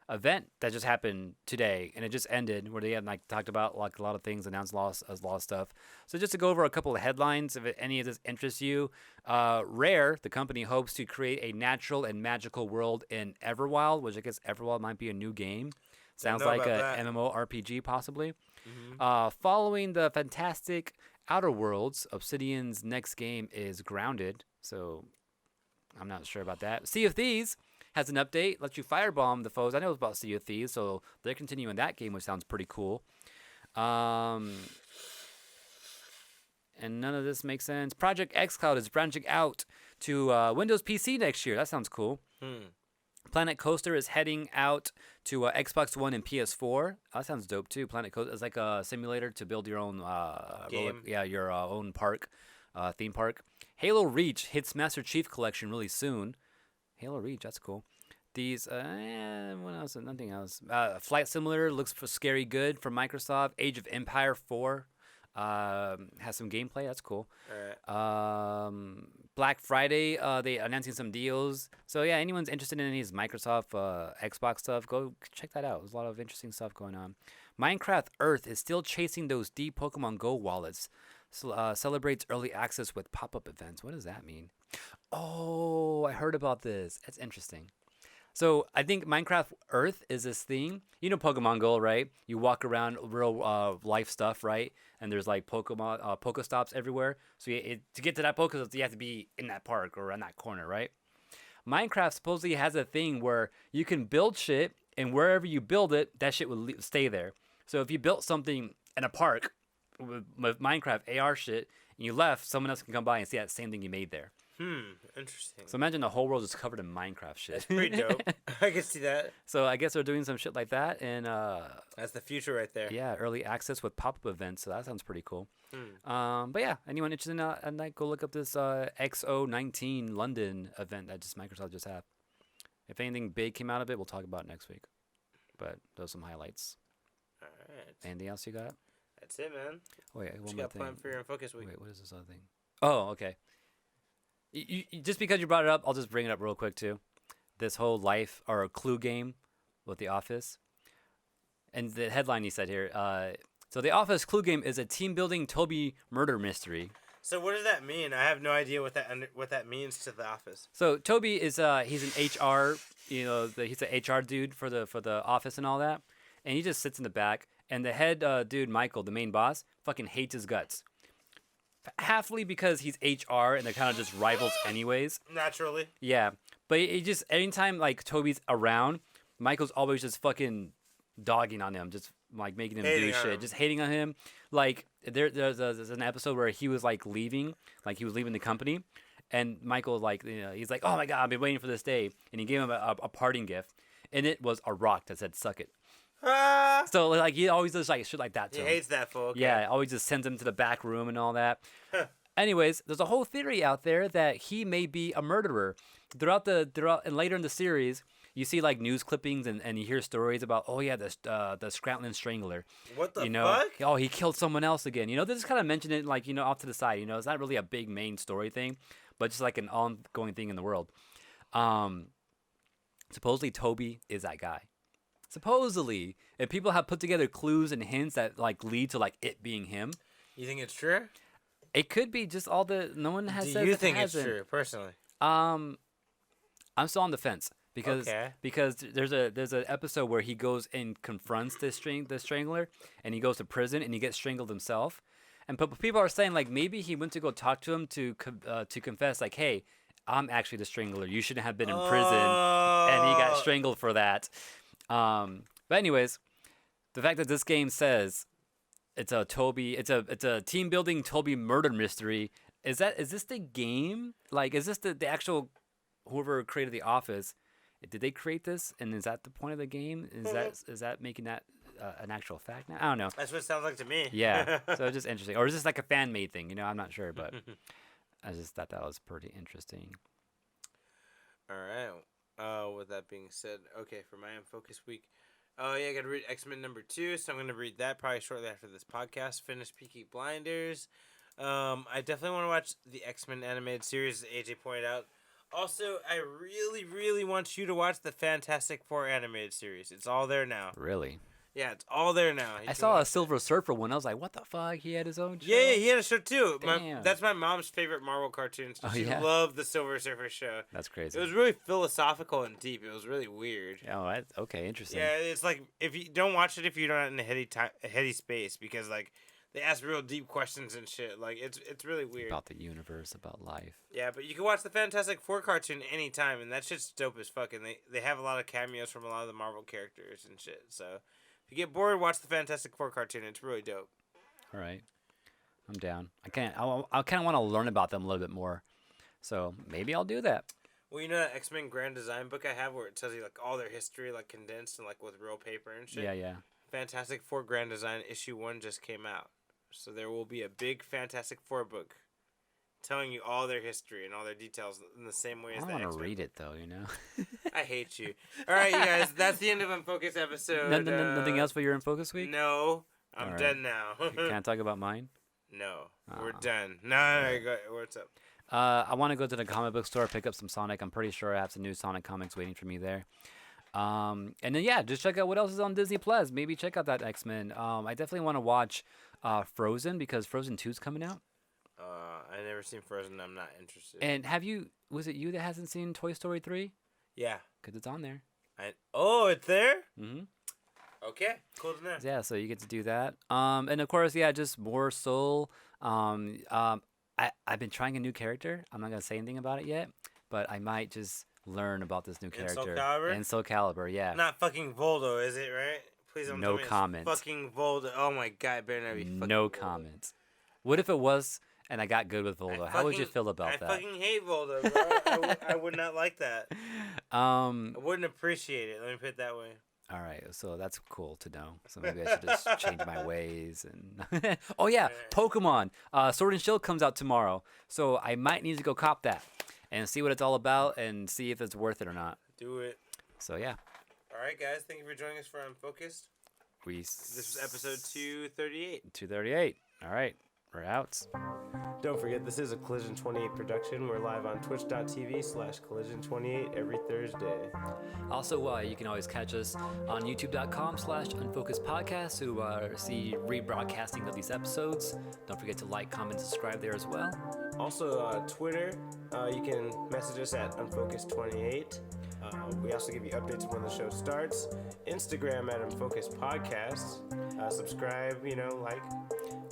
event that just happened today, and it just ended, where they had like talked about like a lot of things, announced a lot of stuff. So just to go over a couple of headlines, if any of this interests you, Rare, the company, hopes to create a natural and magical world in Everwild, which I guess Everwild might be a new game. Sounds know like about a that. MMORPG possibly. Mm-hmm. Following the fantastic Outer Worlds, Obsidian's next game is Grounded. So I'm not sure about that. Sea of Thieves has an update, lets you firebomb the foes. I know about Sea of Thieves, so they're continuing that game, which sounds pretty cool. And none of this makes sense. Project xCloud is branching out to Windows PC next year. That sounds cool. Planet Coaster is heading out to Xbox One and PS4. That sounds dope too. Planet Coaster is like a simulator to build your own Game. your own park, theme park. Halo Reach hits Master Chief Collection really soon. Halo Reach, that's cool. These, what else? Nothing else. Flight Simulator looks for scary good from Microsoft. Age of Empire 4 has some gameplay. That's cool. All right. Black Friday, they announcing some deals. So yeah, anyone's interested in any of these Microsoft Xbox stuff, go check that out. There's a lot of interesting stuff going on. Minecraft Earth is still chasing those deep Pokemon Go wallets. Celebrates early access with pop-up events. What does that mean? Oh, I heard about this. That's interesting. So I think Minecraft Earth is this thing. You know Pokemon Go, right? You walk around real life stuff, right? And there's like Pokemon Pokestops everywhere. So to get to that Pokestop, you have to be in that park or in that corner, right? Minecraft supposedly has a thing where you can build shit, and wherever you build it, that shit will stay there. So if you built something in a park with Minecraft AR shit, and you left, someone else can come by and see that same thing you made there. Interesting. So imagine the whole world is covered in Minecraft shit. That's pretty dope. I can see that. So I guess they're doing some shit like that, and That's the future right there. yeah, early access with pop-up events. So that sounds pretty cool. But yeah, anyone interested in that, I'd like go look up this XO19 London event that Microsoft just had. If anything big came out of it, we'll talk about it next week. But those are some highlights. All right. Anything else you got? That's it, man. Oh yeah, What one you more got thing. planned for your Unfocused week? Wait, what is this other thing? Oh, okay. You, just because you brought it up, I'll just bring it up real quick too. This whole life or clue game with The Office. And the headline you said here. So The Office clue game is a team-building Toby murder mystery. So what does that mean? I have no idea what that means to The Office. So Toby is he's an HR, he's an HR dude for the office and all that. And he just sits in the back. And the head dude, Michael, the main boss, fucking hates his guts. Halfly because he's HR and they're kind of just rivals anyways. Naturally. Yeah, but it just anytime like Toby's around, Michael's always just fucking dogging on him, just like making him Hating do on shit, him. just hating on him. Like there's an episode where he was like leaving the company, and Michael like he's like, oh my god, I've been waiting for this day, and he gave him a parting gift, and it was a rock that said "suck it." Ah! So like he always does like shit like that to He him. hates that fool. Okay. Yeah, always just sends him to the back room and all that. Anyways, there's a whole theory out there that he may be a murderer. Throughout and later in the series, you see like news clippings and you hear stories about the Scranton Strangler. What the You fuck? Oh, he killed someone else again. They just kind of mention it like off to the side. It's not really a big main story thing, but just like an ongoing thing in the world. Supposedly Toby is that guy. Supposedly, if people have put together clues and hints that like lead to like it being him, You think it's true? it could be just all the no one has. Do said you it think it's hasn't. true, personally? I'm still on the fence because Okay. there's an episode where he goes and confronts the strangler, and he goes to prison and he gets strangled himself, and but people are saying like maybe he went to go talk to him to confess like, hey, I'm actually the strangler. You shouldn't have been in prison, and he got Oh. strangled for that. But anyways, the fact that this game says it's a team building Toby murder mystery. Is this the game? Like, is this the actual whoever created The Office? Did they create this? And is that the point of the game? Is that making that an actual fact now? I don't know. That's what it sounds like to me. Yeah. So it's just interesting. Or is this like a fan made thing? I'm not sure, but I just thought that was pretty interesting. All right. With that being said, okay, for my Unfocused week. Oh, yeah, I got to read X-Men #2, so I'm going to read that probably shortly after this podcast. Finish Peaky Blinders. I definitely want to watch the X-Men animated series, as AJ pointed out. Also, I really, really want you to watch the Fantastic Four animated series. It's all there now. Really? Yeah, it's all there now. I saw a Silver Surfer one. I was like, what the fuck? He had his own show? Yeah, he had a show too. Damn. That's my mom's favorite Marvel cartoon. So Oh, she yeah? loved the Silver Surfer show. That's crazy. It was really philosophical and deep. It was really weird. Oh, okay, interesting. Yeah, it's like if you don't watch it if you're not in a heady space because like they ask real deep questions and shit. Like it's really weird. About the universe, about life. Yeah, but you can watch the Fantastic Four cartoon anytime, and that shit's dope as fuck. And they have a lot of cameos from a lot of the Marvel characters and shit. So if you get bored, watch the Fantastic Four cartoon. It's really dope. All right, I'm down. I kind of want to learn about them a little bit more, so maybe I'll do that. Well, you know that X-Men Grand Design book I have where it tells you like all their history like condensed and like with real paper and shit. Yeah. Fantastic Four Grand Design issue 1 just came out. So there will be a big Fantastic Four book telling you all their history and all their details in the same way I as don't the want X-Men. to read it though, I hate you. All right, you guys, that's the end of Unfocused episode. Nothing else for your Focus week? No, I'm All right. done now. Can I talk about mine? No, we're Aw. done. No, go, what's up? I want to go to the comic book store, pick up some Sonic. I'm pretty sure I have some new Sonic comics waiting for me there. And then just check out what else is on Disney Plus. Maybe check out that X-Men. I definitely want to watch Frozen because Frozen 2's coming out. I never seen Frozen. I'm not interested. And was it you that hasn't seen Toy Story 3? Yeah. Because it's on there. It's there? Mm-hmm. Okay, cool to know. Yeah, so you get to do that. And of course, just more Soul. I've been trying a new character. I'm not gonna say anything about it yet, but I might just learn about this new character. Soul Calibur? And Soul Calibur, yeah. Not fucking Voldo, is it, right? Please don't No tell me it's comment. fucking Voldo. Oh my god, it better not be fucking No Voldo. comments. What if it was and I got good with Voldo? How would you feel about that? I fucking hate Voldo, bro. I would not like that. I wouldn't appreciate it. Let me put it that way. All right, so that's cool to know. So maybe I should just change my ways. And oh yeah, Pokemon Sword and Shield comes out tomorrow, so I might need to go cop that and see what it's all about and see if it's worth it or not. Do it. So yeah, All right, guys. Thank you for joining us for Unfocused. This is episode 238. 238. All right, we're out. Don't forget, this is a Collision 28 production. We're live on twitch.tv/collision28 every Thursday. Also, you can always catch us on youtube.com/unfocusedpodcast to see rebroadcasting of these episodes. Don't forget to like, comment, subscribe there as well. Also, Twitter, you can message us at Unfocused28. We also give you updates when the show starts. Instagram at Unfocused Podcast. Subscribe, like.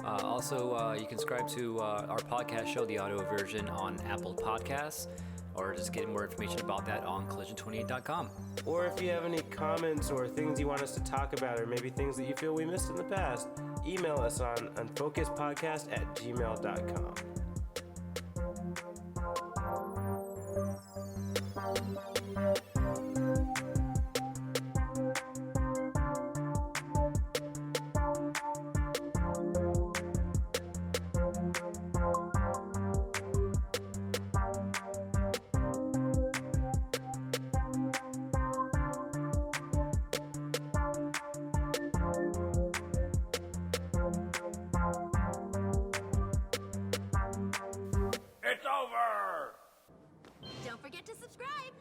Also, you can subscribe to our podcast show, the audio version, on Apple Podcasts, or just get more information about that on collision28.com. Or if you have any comments or things you want us to talk about, or maybe things that you feel we missed in the past, email us on unfocusedpodcast@gmail.com. Don't forget to subscribe.